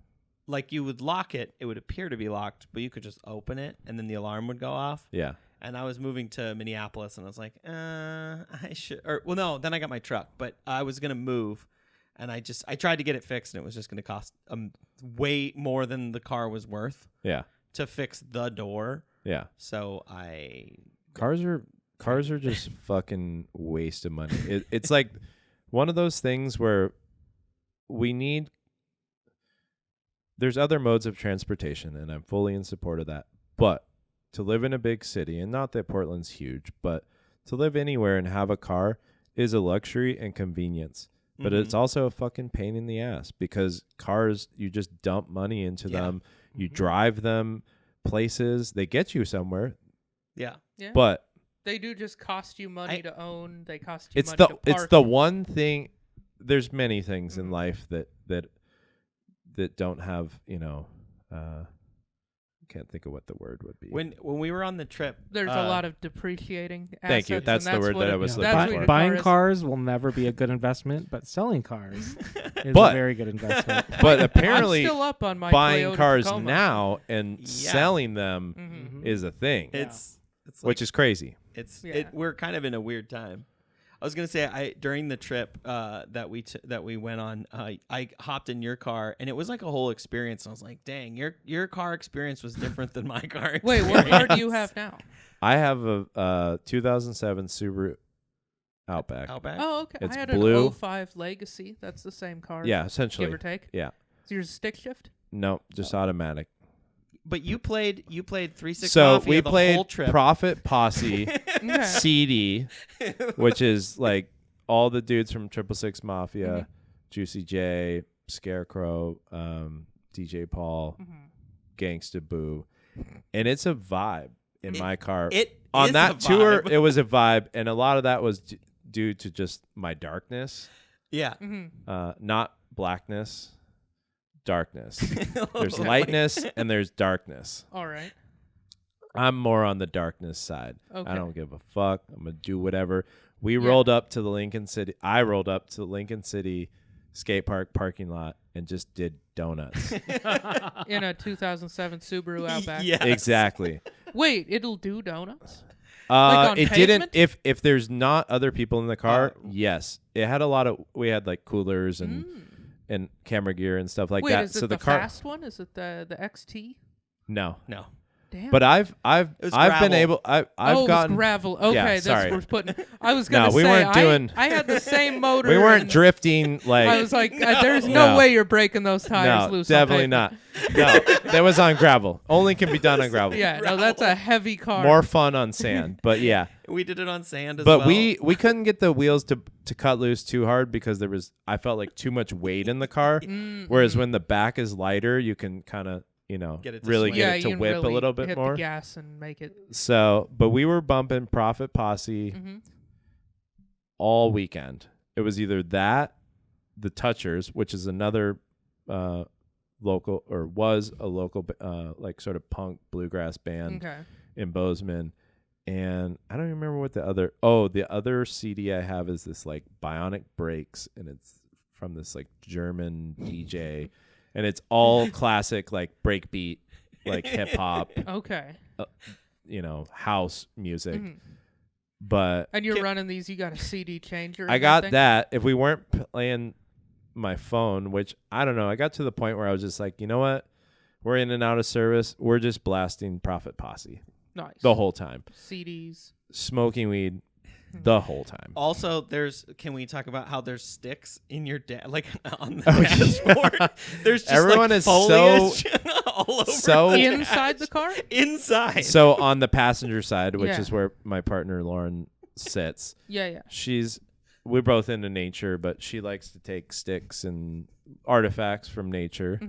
Like you would lock it, it would appear to be locked, but you could just open it, and then the alarm would go off. Yeah. And I was moving to Minneapolis, and I was like, I should. No, then I got my truck, but I was gonna move, and I tried to get it fixed, and it was just gonna cost way more than the car was worth Yeah. to fix the door. Yeah. So Cars are just fucking waste of money. It's like one of those things where there's other modes of transportation, and I'm fully in support of that. But to live in a big city, and not that Portland's huge, but to live anywhere and have a car is a luxury and convenience. But it's also a fucking pain in the ass because cars, you just dump money into them. You drive them places. They get you somewhere. yeah. Yeah. But They do just cost you money to own. They cost you It's money the to park. it's the one thing. There's many things in life that don't have, can't think of what the word would be. When we were on the trip, There's a lot of depreciating assets. Thank you. That's and the word what that I it- was that's looking what for. your Buying car is. cars will never be a good investment, but selling cars is But- a very good investment. but I'm apparently still up on my buying Toyota cars Tacoma. now and Yeah. selling them Mhm. is a thing, it's which is crazy. Yeah. We're kind of in a weird time. I was gonna say during the trip that we went on, I hopped in your car and it was like a whole experience. I was like, dang, your car experience was different than my car. Wait, what car do you have now? I have a 2007 Subaru Outback. Outback? Oh, okay. It's I had blue. an 05 Legacy. That's the same car. Yeah, essentially. Give or take. Yeah. Is yours stick shift? No, just automatic. But you played 3-6 So Mafia we the played whole trip. Profit Posse Okay. CD, which is like all the dudes from 666 Mafia, Juicy J, Scarecrow, DJ Paul, Gangsta Boo, and it's a vibe in my car. It on is that a tour, vibe. it was a vibe, and a lot of that was due to just my darkness, Yeah. not blackness, darkness. There's Okay. lightness and there's darkness. All right. I'm more on the darkness side. Okay. I don't give a fuck. I'm gonna do whatever. We rolled up to the Lincoln City. I rolled up to the Lincoln City skate park parking lot and just did donuts. In a 2007 Subaru Outback. Yes. Exactly. Wait, it'll do donuts? Like on It didn't. pavement? If there's not other people in the car, yes, it had a lot of. We had like coolers and camera gear and stuff like Wait, that. is So it the the car. fast one? Is it the XT? No. No. Damn. But I've was been gravel. able. I've it was gotten. gravel. Okay, Yeah, that's sorry. what we're putting. I was No, gonna we say weren't doing- I had the same motor. We weren't and drifting like. I was like, there's no No. way you're breaking those tires no, loose. definitely on not. pavement. No, that was on gravel. Only can be done on gravel. Yeah, no, that's a heavy car. More fun on sand, but yeah. We did it on sand as But well. we couldn't get the wheels to cut loose too hard because I felt like too much weight in the car. Whereas when the back is lighter, you can kind of Get it to really swing. get yeah, it you to can whip really a little bit hit more. the gas and make it. So, but we were bumping Profit Posse all weekend. It was either that, the Touchers, which is another local or was a local like sort of punk bluegrass band Okay. in Bozeman. And I don't remember what the other CD I have is this like Bionic Brakes, and it's from this like German DJ, and it's all classic like breakbeat, like hip hop, Okay. house music. But And you're running these. You got a CD changer. I and got everything? that. If we weren't playing my phone, which I don't know, I got to the point where I was just like, you know what? We're in and out of service. We're just blasting Profit Posse Nice. the whole time, CDs. smoking weed the whole time. Also, can we talk about how there's sticks in your like on the dashboard? There's just Everyone like is foliage all over so- the Inside the dash. car? Inside. So on the passenger side, which Yeah. is where my partner Lauren sits, Yeah. we're both into nature, but she likes to take sticks and artifacts from nature,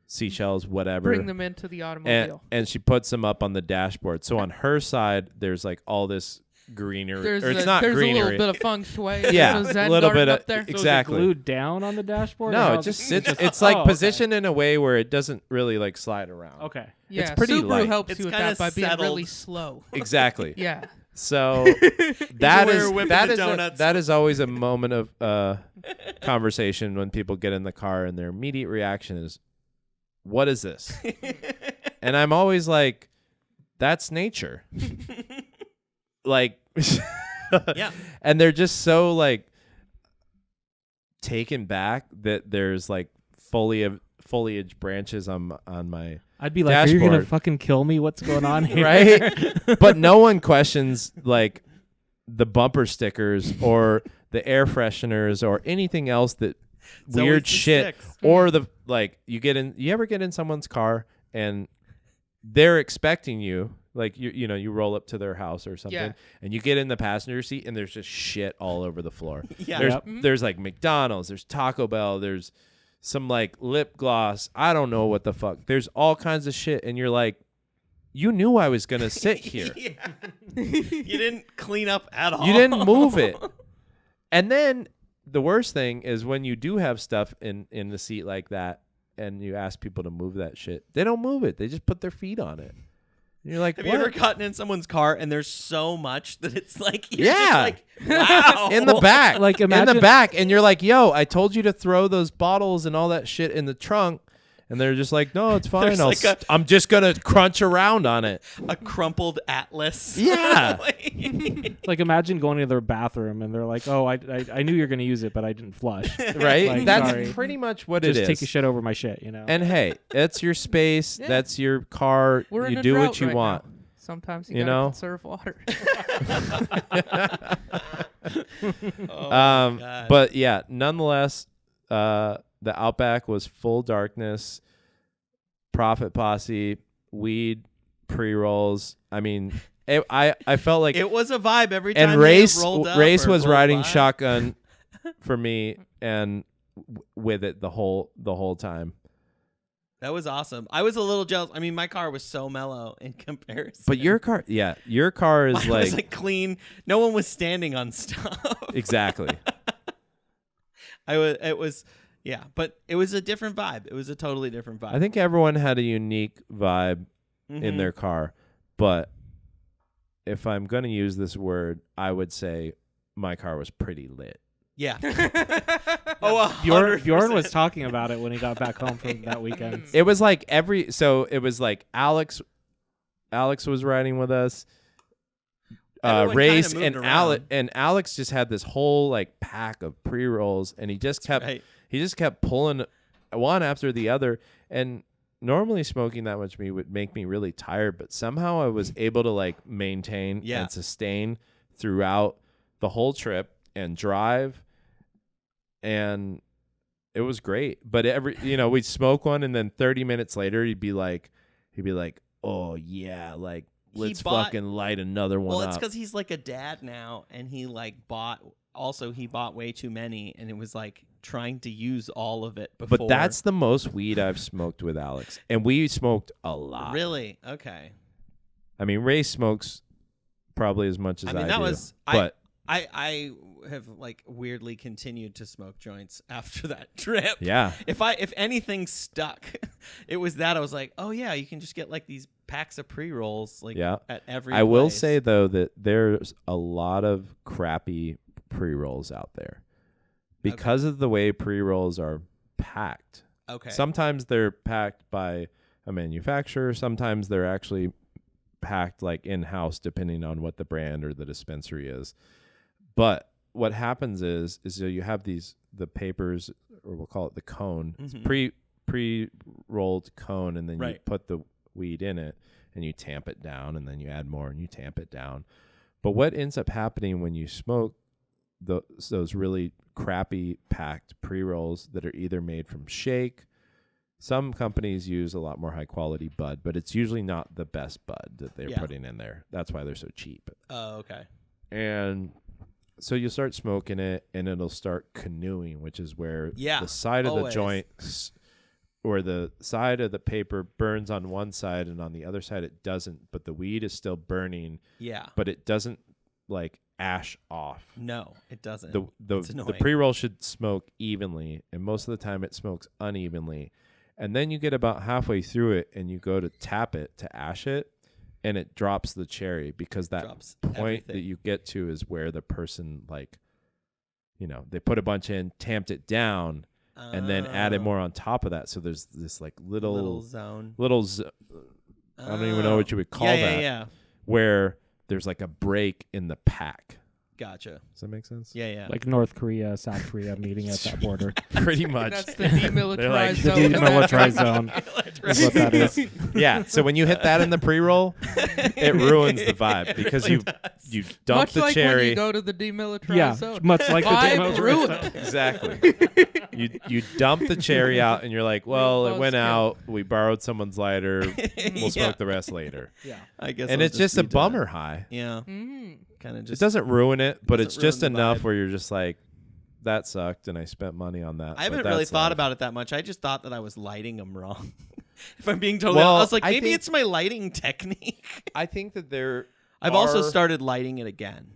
seashells, whatever. Bring them into the automobile. and she puts them up on the dashboard. So on her side, there's like all this greenery. There's Or it's a, not there's greenery. a little bit of feng shui. Yeah, There's a Zen a little garden bit up of there. exactly. Glued down on the dashboard? or No, how- it just sits. It's like Oh, okay. positioned in a way where it doesn't really like slide around. Okay. Yeah, pretty Subaru light. helps It's you with kinda that by being really settled. slow. Exactly. Yeah. So where we're whipping the donuts. that is always a moment of conversation when people get in the car and their immediate reaction is, "What is this?" And I'm always like, "That's nature." Like, Yeah. And they're just so like taken back that there's like foliage branches on my I'd be like, are you going to dashboard. fucking kill me? What's going on here? right? But no one questions like the bumper stickers or the air fresheners or anything else that It's always weird the shit sticks. or the like you ever get in someone's car and they're expecting you like you roll up to their house or something Yeah. and you get in the passenger seat and there's just shit all over the floor. Yeah. There's Yep. there's like McDonald's, there's Taco Bell, there's some like lip gloss. I don't know what the fuck. There's all kinds of shit and you're like, you knew I was gonna sit here. Yeah. You didn't clean up at all. You didn't move it. And then the worst thing is when you do have stuff in the seat like that, and you ask people to move that shit, they don't move it. They just put their feet on it. And you're like, Have what? you ever gotten in someone's car and there's so much that it's like, you're Yeah. just like, wow. In the back, Like, in the imagine- back, and you're like, yo, I told you to throw those bottles and all that shit in the trunk. And they're just like, no, it's fine. There's like I'm just going to crunch around on it. A crumpled atlas. Yeah. Like, imagine going to their bathroom and they're like, "Oh, I knew you were going to use it, but I didn't flush." Right? Like, That's sorry. pretty much what Just it is. take a shit over my shit, you know. And hey, that's your space. Yeah. That's your car. We're in you a do drought what you right want. now. Sometimes You you gotta know? conserve water. Oh, my God. But yeah, nonetheless, the Outback was full darkness, Profit Posse, weed, pre-rolls. I mean, I felt like It was a vibe every time. and they race rolled up race or was rolled riding by. shotgun for me and with it the whole time. That was awesome. I was a little jealous. I mean, my car was so mellow in comparison. But your car is Mine was like clean. No one was standing on stuff. exactly. It was yeah, but it was a different vibe. It was a totally different vibe. I think everyone had a unique vibe in Mhm. their car, but if I'm going to use this word, I would say my car was pretty lit. Yeah. Oh, Bjorn was talking about it when he got back home from that weekend. It was like it was like Alex was riding with us. Everyone Race kinda and moved Alex around. and Alex just had this whole like pack of pre-rolls, and he just kept pulling one after the other. And normally smoking that much meat would make me really tired, but somehow I was able to like maintain Yeah. and sustain throughout the whole trip and drive, and it was great. But we'd smoke one, and then 30 minutes later he'd be like, oh yeah, like let's fucking light another one Well, up. it's because he's like a dad now, and he like bought way too many, and it was like trying to use all of it before. But that's the most weed I've smoked with Alex, and we smoked a lot. really okay. I mean, Ray smokes probably as much as I mean, I that do, was but I have like weirdly continued to smoke joints after that trip. yeah, If anything stuck, it was that I was like, oh yeah, you can just get like these packs of pre-rolls like Yeah. at every I will place. say though that there's a lot of crappy pre-rolls out there because of the way pre-rolls are packed. okay. Sometimes they're packed by a manufacturer. Sometimes they're actually packed like in-house, depending on what the brand or the dispensary is. But what happens is you have the papers, or we'll call it the cone. It's pre-rolled cone, and then you Right. put the weed in it, and you tamp it down, and then you add more, and you tamp it down. But what ends up happening when you smoke those really crappy packed pre-rolls that are either made from shake, some companies use a lot more high quality bud, but it's usually not the best bud that they're Yeah. putting in there. That's why they're so cheap. Oh, okay. And so you start smoking it, and it'll start canoeing, which is where Yeah, the side of the always. joint or the side of the paper burns on one side, and on the other side it doesn't. But the weed is still burning, Yeah. but it doesn't like ash off. No, it doesn't. The It's annoying. pre-roll should smoke evenly, and most of the time it smokes unevenly. And then you get about halfway through it, and you go to tap it to ash it, and it drops the cherry, because that Drops point that everything. you get to is where the person, like, they put a bunch in, tamped it down, and then added Oh, more on top of that. So there's this like little zone. I don't even know what you would call yeah, that, Yeah, where there's like a break in the pack. gotcha. Does that make sense? Yeah, yeah. Like North Korea, South Korea meeting at that border. Pretty much. That's the demilitarized like, The zone. demilitarized zone is what that is. Yeah. So when you hit that in the pre-roll, it ruins the vibe, because you dump Much the like cherry. when you go to the demilitarized Yeah, zone. much like the Vibe demilitarized ruined. zone. Exactly. You dump the cherry out, and you're like, well, it Well, went skip. out. We borrowed someone's lighter. We'll smoke the rest later. Yeah. I guess. And I'll it's just a be done. bummer high. Yeah, Mm. kind of It just. doesn't ruin it, but doesn't it's just ruin the enough vibe. where you're just like, that sucked, and I spent money on that. I haven't really thought about it that much. I just thought that I was lighting them wrong. If I'm being totally Well, honest, I was like, I maybe think- it's my lighting technique. I think that there. I've also are- started lighting it again.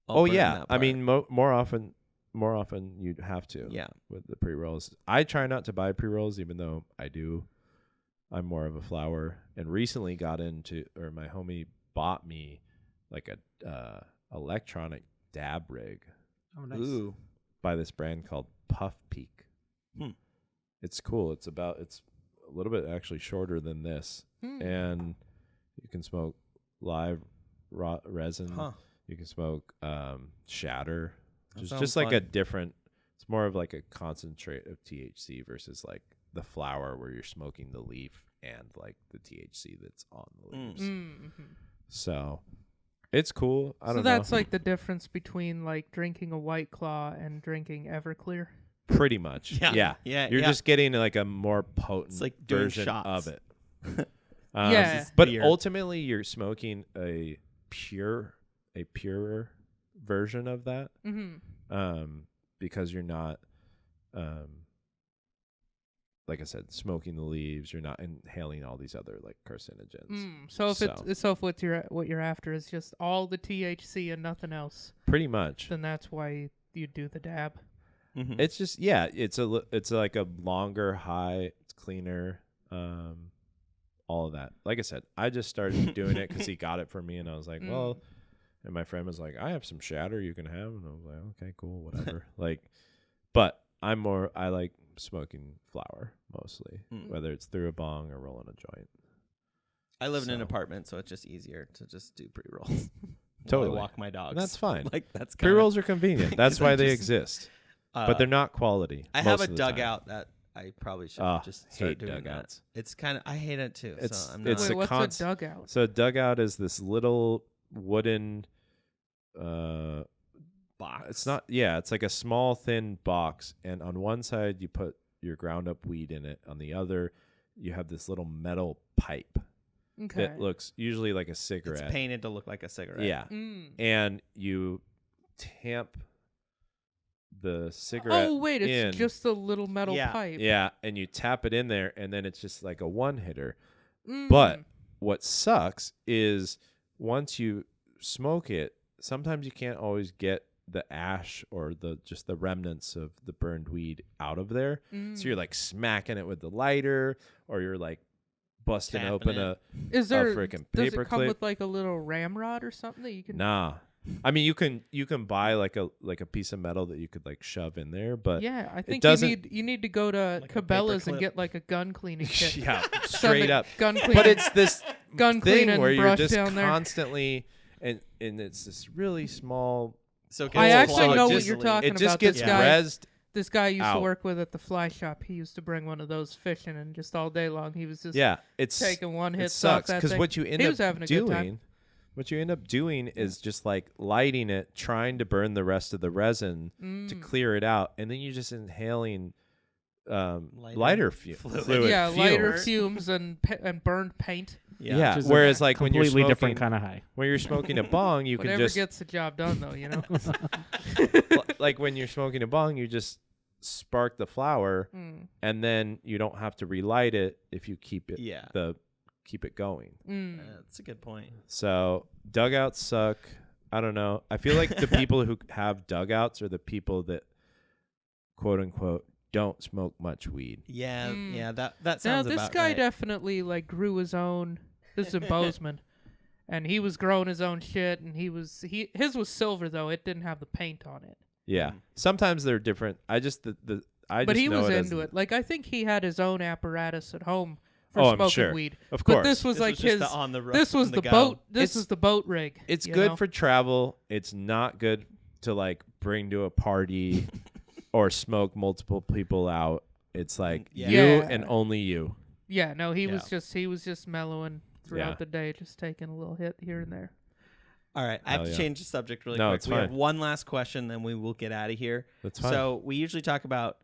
I'll Oh burn yeah, that I part. mean more often you'd have to. Yeah. With the pre rolls, I try not to buy pre rolls, even though I do. I'm more of a flower, and recently got into, or my homie bought me like a electronic dab rig Oh, nice. Ooh. by this brand called Puff Peak. It's cool. It's a little bit actually shorter than this, and you can smoke live resin. Huh. You can smoke shatter, which is sounds just like a fun. different. It's more of like a concentrate of THC versus like the flower where you're smoking the leaf and like the THC that's on the leaves. So it's cool. I don't know. So that's like the difference between like drinking a White Claw and drinking Everclear. pretty much. Yeah. You're Yeah. just getting like a more potent It's like doing version shots. of it. Yeah. But Beer. ultimately you're smoking a purer version of that. Because you're not like I said, smoking the leaves, you're not inhaling all these other like carcinogens. So if what you're after is just all the THC and nothing else, Pretty much. then that's why you do the dab. It's just it's like a longer high, it's cleaner, all of that. Like I said, I just started doing it because he got it for me, and I was like, well, and my friend was like, I have some shatter you can have, and I was like, okay, cool, whatever. Like, but I like smoking flower mostly, whether it's through a bong or rolling a joint. I live in an So. apartment, so it's just easier to just do pre-rolls. Totally. While I walk my dogs. And that's fine. Like that's Pre rolls are convenient. That's 'Cause why I they just- exist, but they're not quality. I most have a of the time. dugout that I probably should Ah, just start hate doing dugouts. that. It's kind of I hate it too. It's- so I'm it's not. Wait, a what's const- a dugout? So a dugout is this little wooden. box. It's not. Yeah, it's like a small thin box, and on one side you put your ground up weed in it. On the other, you have this little metal pipe Okay. that looks usually like a It's cigarette. painted to look like a cigarette. Yeah, Mm. and you tamp the cigarette. Oh wait, it's in. just a little metal Yeah. pipe. Yeah, and you tap it in there, and then it's just like a one hitter. Mm. But what sucks is once you smoke it, sometimes you can't always get the ash or just the remnants of the burned weed out of there. So you're like smacking it with the lighter, or you're like busting Tapping open it. Is there freaking does paper it come clip. with like a little ramrod or something that you can? Nah. I mean, you can buy like a piece of metal that you could like shove in there, but Yeah, I think doesn't- you need to go to Like a Cabela's paperclip. and get like a gun cleaning kit. yeah, Send straight the up. gun cleaning. But it's this gun thing cleaning where you're brush just down there. constantly and it's this really small. So it I gets actually clogged know what just- you're talking It about. just gets this guy, rezzed. this guy I used to out. work with at the fly shop. He used to bring one of those fishing, and just all day long he was just Yeah, it's taking one hit it sucks off that because thing. what you end He up was having a good time. doing, is just like lighting it, trying to burn the rest of the resin to clear it out, and then you're just inhaling lighter fluid. fluid. yeah, fumes. lighter fumes and burned paint. Yeah, Which is whereas a like when you're completely smoking, different kind of high. when you're smoking a bong, you can Whatever just gets the job done, though, you know. like when you're smoking a bong, you just spark the flower, Mm. and then you don't have to relight it if you keep it Yeah. keep it going. Mm. That's a good point. So dugouts suck. I don't know. I feel like the people who have dugouts are the people that quote unquote don't smoke much weed. Yeah, Mm. yeah. That Now sounds this about guy right. definitely like grew his own. This is in Bozeman, and he was growing his own shit. And his was silver though; it didn't have the paint on it. Yeah. Sometimes they're different. I just I But just he know was it as into it. Like I think he had his own apparatus at home for Oh, I'm smoking sure. weed. Of But course. this was This like was just his. the on the ro- This was on the go. boat. This It's- was the boat rig. It's you good know? for travel. It's not good to like bring to a party or smoke multiple people out. It's like Yeah. you Yeah. and only you. Yeah, no, he was Yeah. just mellowing throughout Yeah. the day, just taking a little hit here and there. All right, I have Hell to yeah. change the subject really No, quick. it's We have fine. one last question, then we will get out of here. That's fine. So we usually talk about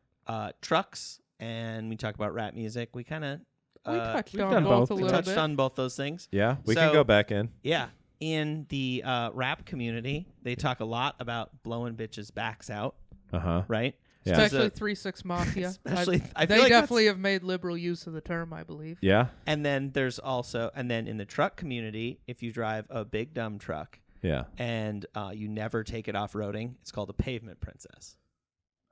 trucks and we talk about rap music. We kind of We touched we've on done both both. a we little touched bit. on both those things. Yeah, we So- can go back in. Yeah, in the rap community, they talk a lot about blowing bitches' backs out, Uh-huh. right? Yeah. Especially 3-6 Mafia. Especially, I They feel like definitely have made liberal use of the term, I believe. Yeah. And then there's also, and then in the truck community, if you drive a big dumb truck Yeah. and you never take it off roading, it's called a pavement princess.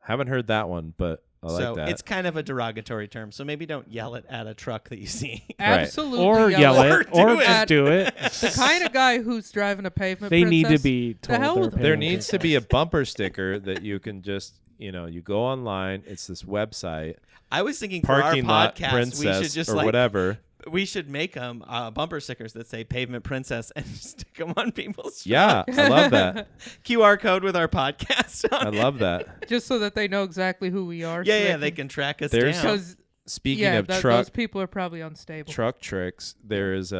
Haven't heard that one, but I like So that. it's kind of a derogatory term. So maybe don't yell it at a truck that you see. Absolutely. Or yell it, Or or do just it. do it. The kind of guy who's driving a pavement They princess, need to be told. hell they're with them. There paying needs to be a bumper sticker that you can just, you go online. It's this website, I was thinking for our parking lot podcast, princess we should just or like whatever. we should make them bumper stickers that say pavement princess and stick them on people's Yeah, I love that. QR code with our podcast on I love that. just so that they know exactly who we are. Yeah, so yeah, they can track us There's down. Because Speaking of those truck people are probably unstable. truck tricks, there is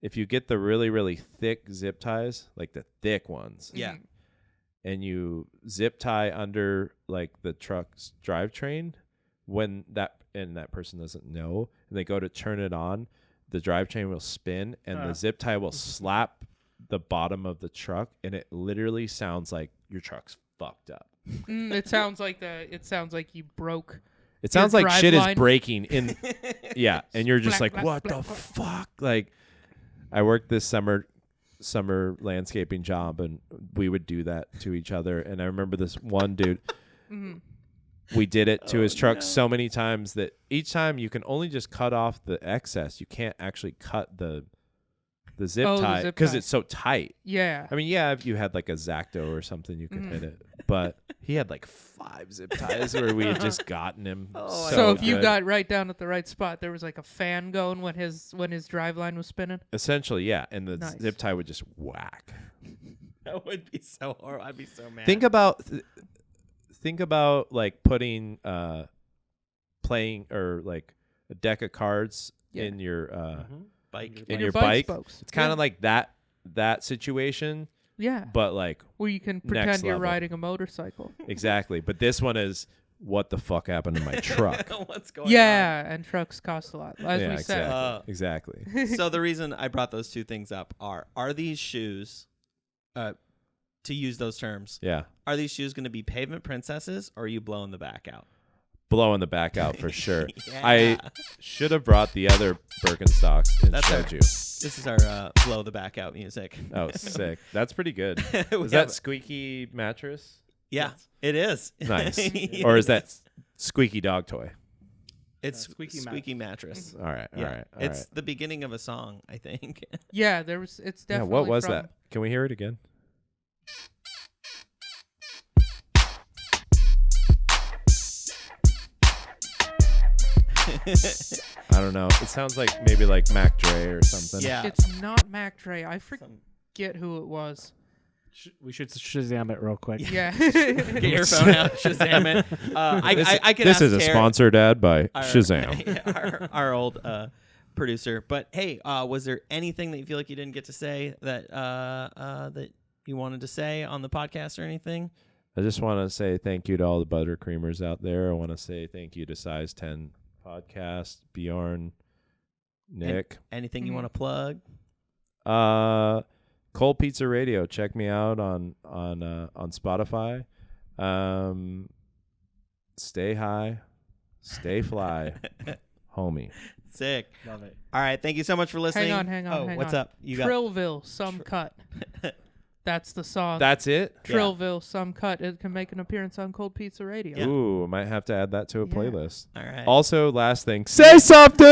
if you get the really, really thick zip ties, like the thick ones, Yeah. and you zip tie under like the truck's drivetrain, when that person doesn't know, and they go to turn it on, the drivetrain will spin and the zip tie will slap the bottom of the truck, and it literally sounds like your truck's fucked up. It sounds like you broke. It sounds Your like drive shit line. is breaking in. Yeah, and you're just Black, like, black, what black, the black. fuck? Like, I worked this summer landscaping job, and we would do that to each other. And I remember this one dude. We did it to his truck so many times that each time you can only just cut off the excess. You can't actually cut the zip Oh, the tie zip because tie. it's so tight. Yeah. I mean, yeah, if you had like a Zacto or something, you could hit it. But he had like 5 zip ties where we had just gotten him. Oh, So if you good. got right down at the right spot, there was like a fan going when his drive line was spinning. Essentially, yeah, and the Nice. zip tie would just whack. That would be so horrible. I'd be so mad. Think about like putting playing or like a deck of cards Yeah. in your bike. in On your bike bike. spokes. It's kind Yeah. of like that situation, Yeah. but like Where you can pretend you're level. riding a motorcycle. exactly. But this one is what the fuck happened to my truck? What's going Yeah, and trucks cost a lot. As yeah, we said. exactly. on? So the reason I brought those two things up are these shoes, to use those terms, Yeah, are these shoes going to be pavement princesses, or are you blowing the back out? blowing the back out for sure. Yeah. I should have brought the other Birkenstocks and That's showed you. This is our blow the back out music. Oh, sick. That's pretty good. We Is that have- squeaky mattress? Yeah, it is. Nice. Or is that squeaky dog toy? It's Squeaky squeaky mattress. All right. Yeah. All right. All It's right. the beginning of a song, I think. Yeah, it's Yeah. definitely What was from, that? Can we hear it again? I don't know. It sounds like maybe like Mac Dre or something. Yeah. It's not Mac Dre. I forget who it was. We should Shazam it real quick. Yeah. Get your phone out, Shazam it. I can This ask is a Tara, sponsored ad by our- Shazam. our old producer. But hey, was there anything that you feel like you didn't get to say that that you wanted to say on the podcast or anything? I just want to say thank you to all the Butter Kreamers out there. I want to say thank you to Size 10 Podcast, Bjorn, Nick. Anything you want to plug? Cold Pizza Radio. Check me out on Spotify. Stay high, stay fly, homie. Sick. Love it. All right. Thank you so much for listening. hang on. Oh, hang what's on. up? You got Trillville, Some Cut. That's the song. That's it. Trillville, Some Cut. It can make an appearance on Cold Pizza Radio. Ooh, I might have to add that to a Yeah. playlist. All right. Also, last thing, say something.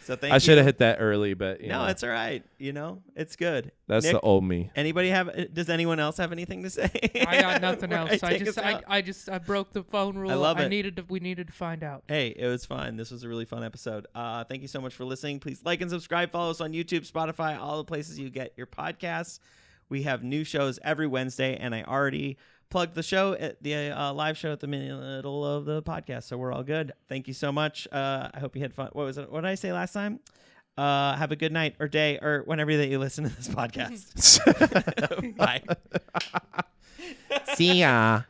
So thank I should have you. hit that early, but you No, know, it's all right. It's good. that's Nick, the old me. Anybody have? Does anyone else have anything to say? I got nothing Before else. take us out? I broke the phone rule. love it. We needed to find out. Hey, it was fun. This was a really fun episode. Thank you so much for listening. Please like and subscribe. Follow us on YouTube, Spotify, all the places you get your podcasts. We have new shows every Wednesday, and I already plugged the show at the live show at the middle of the podcast, so we're all good. Thank you so much. I hope you had fun. What was it? What did I say last time? Have a good night or day or whenever that you listen to this podcast. Bye. See ya.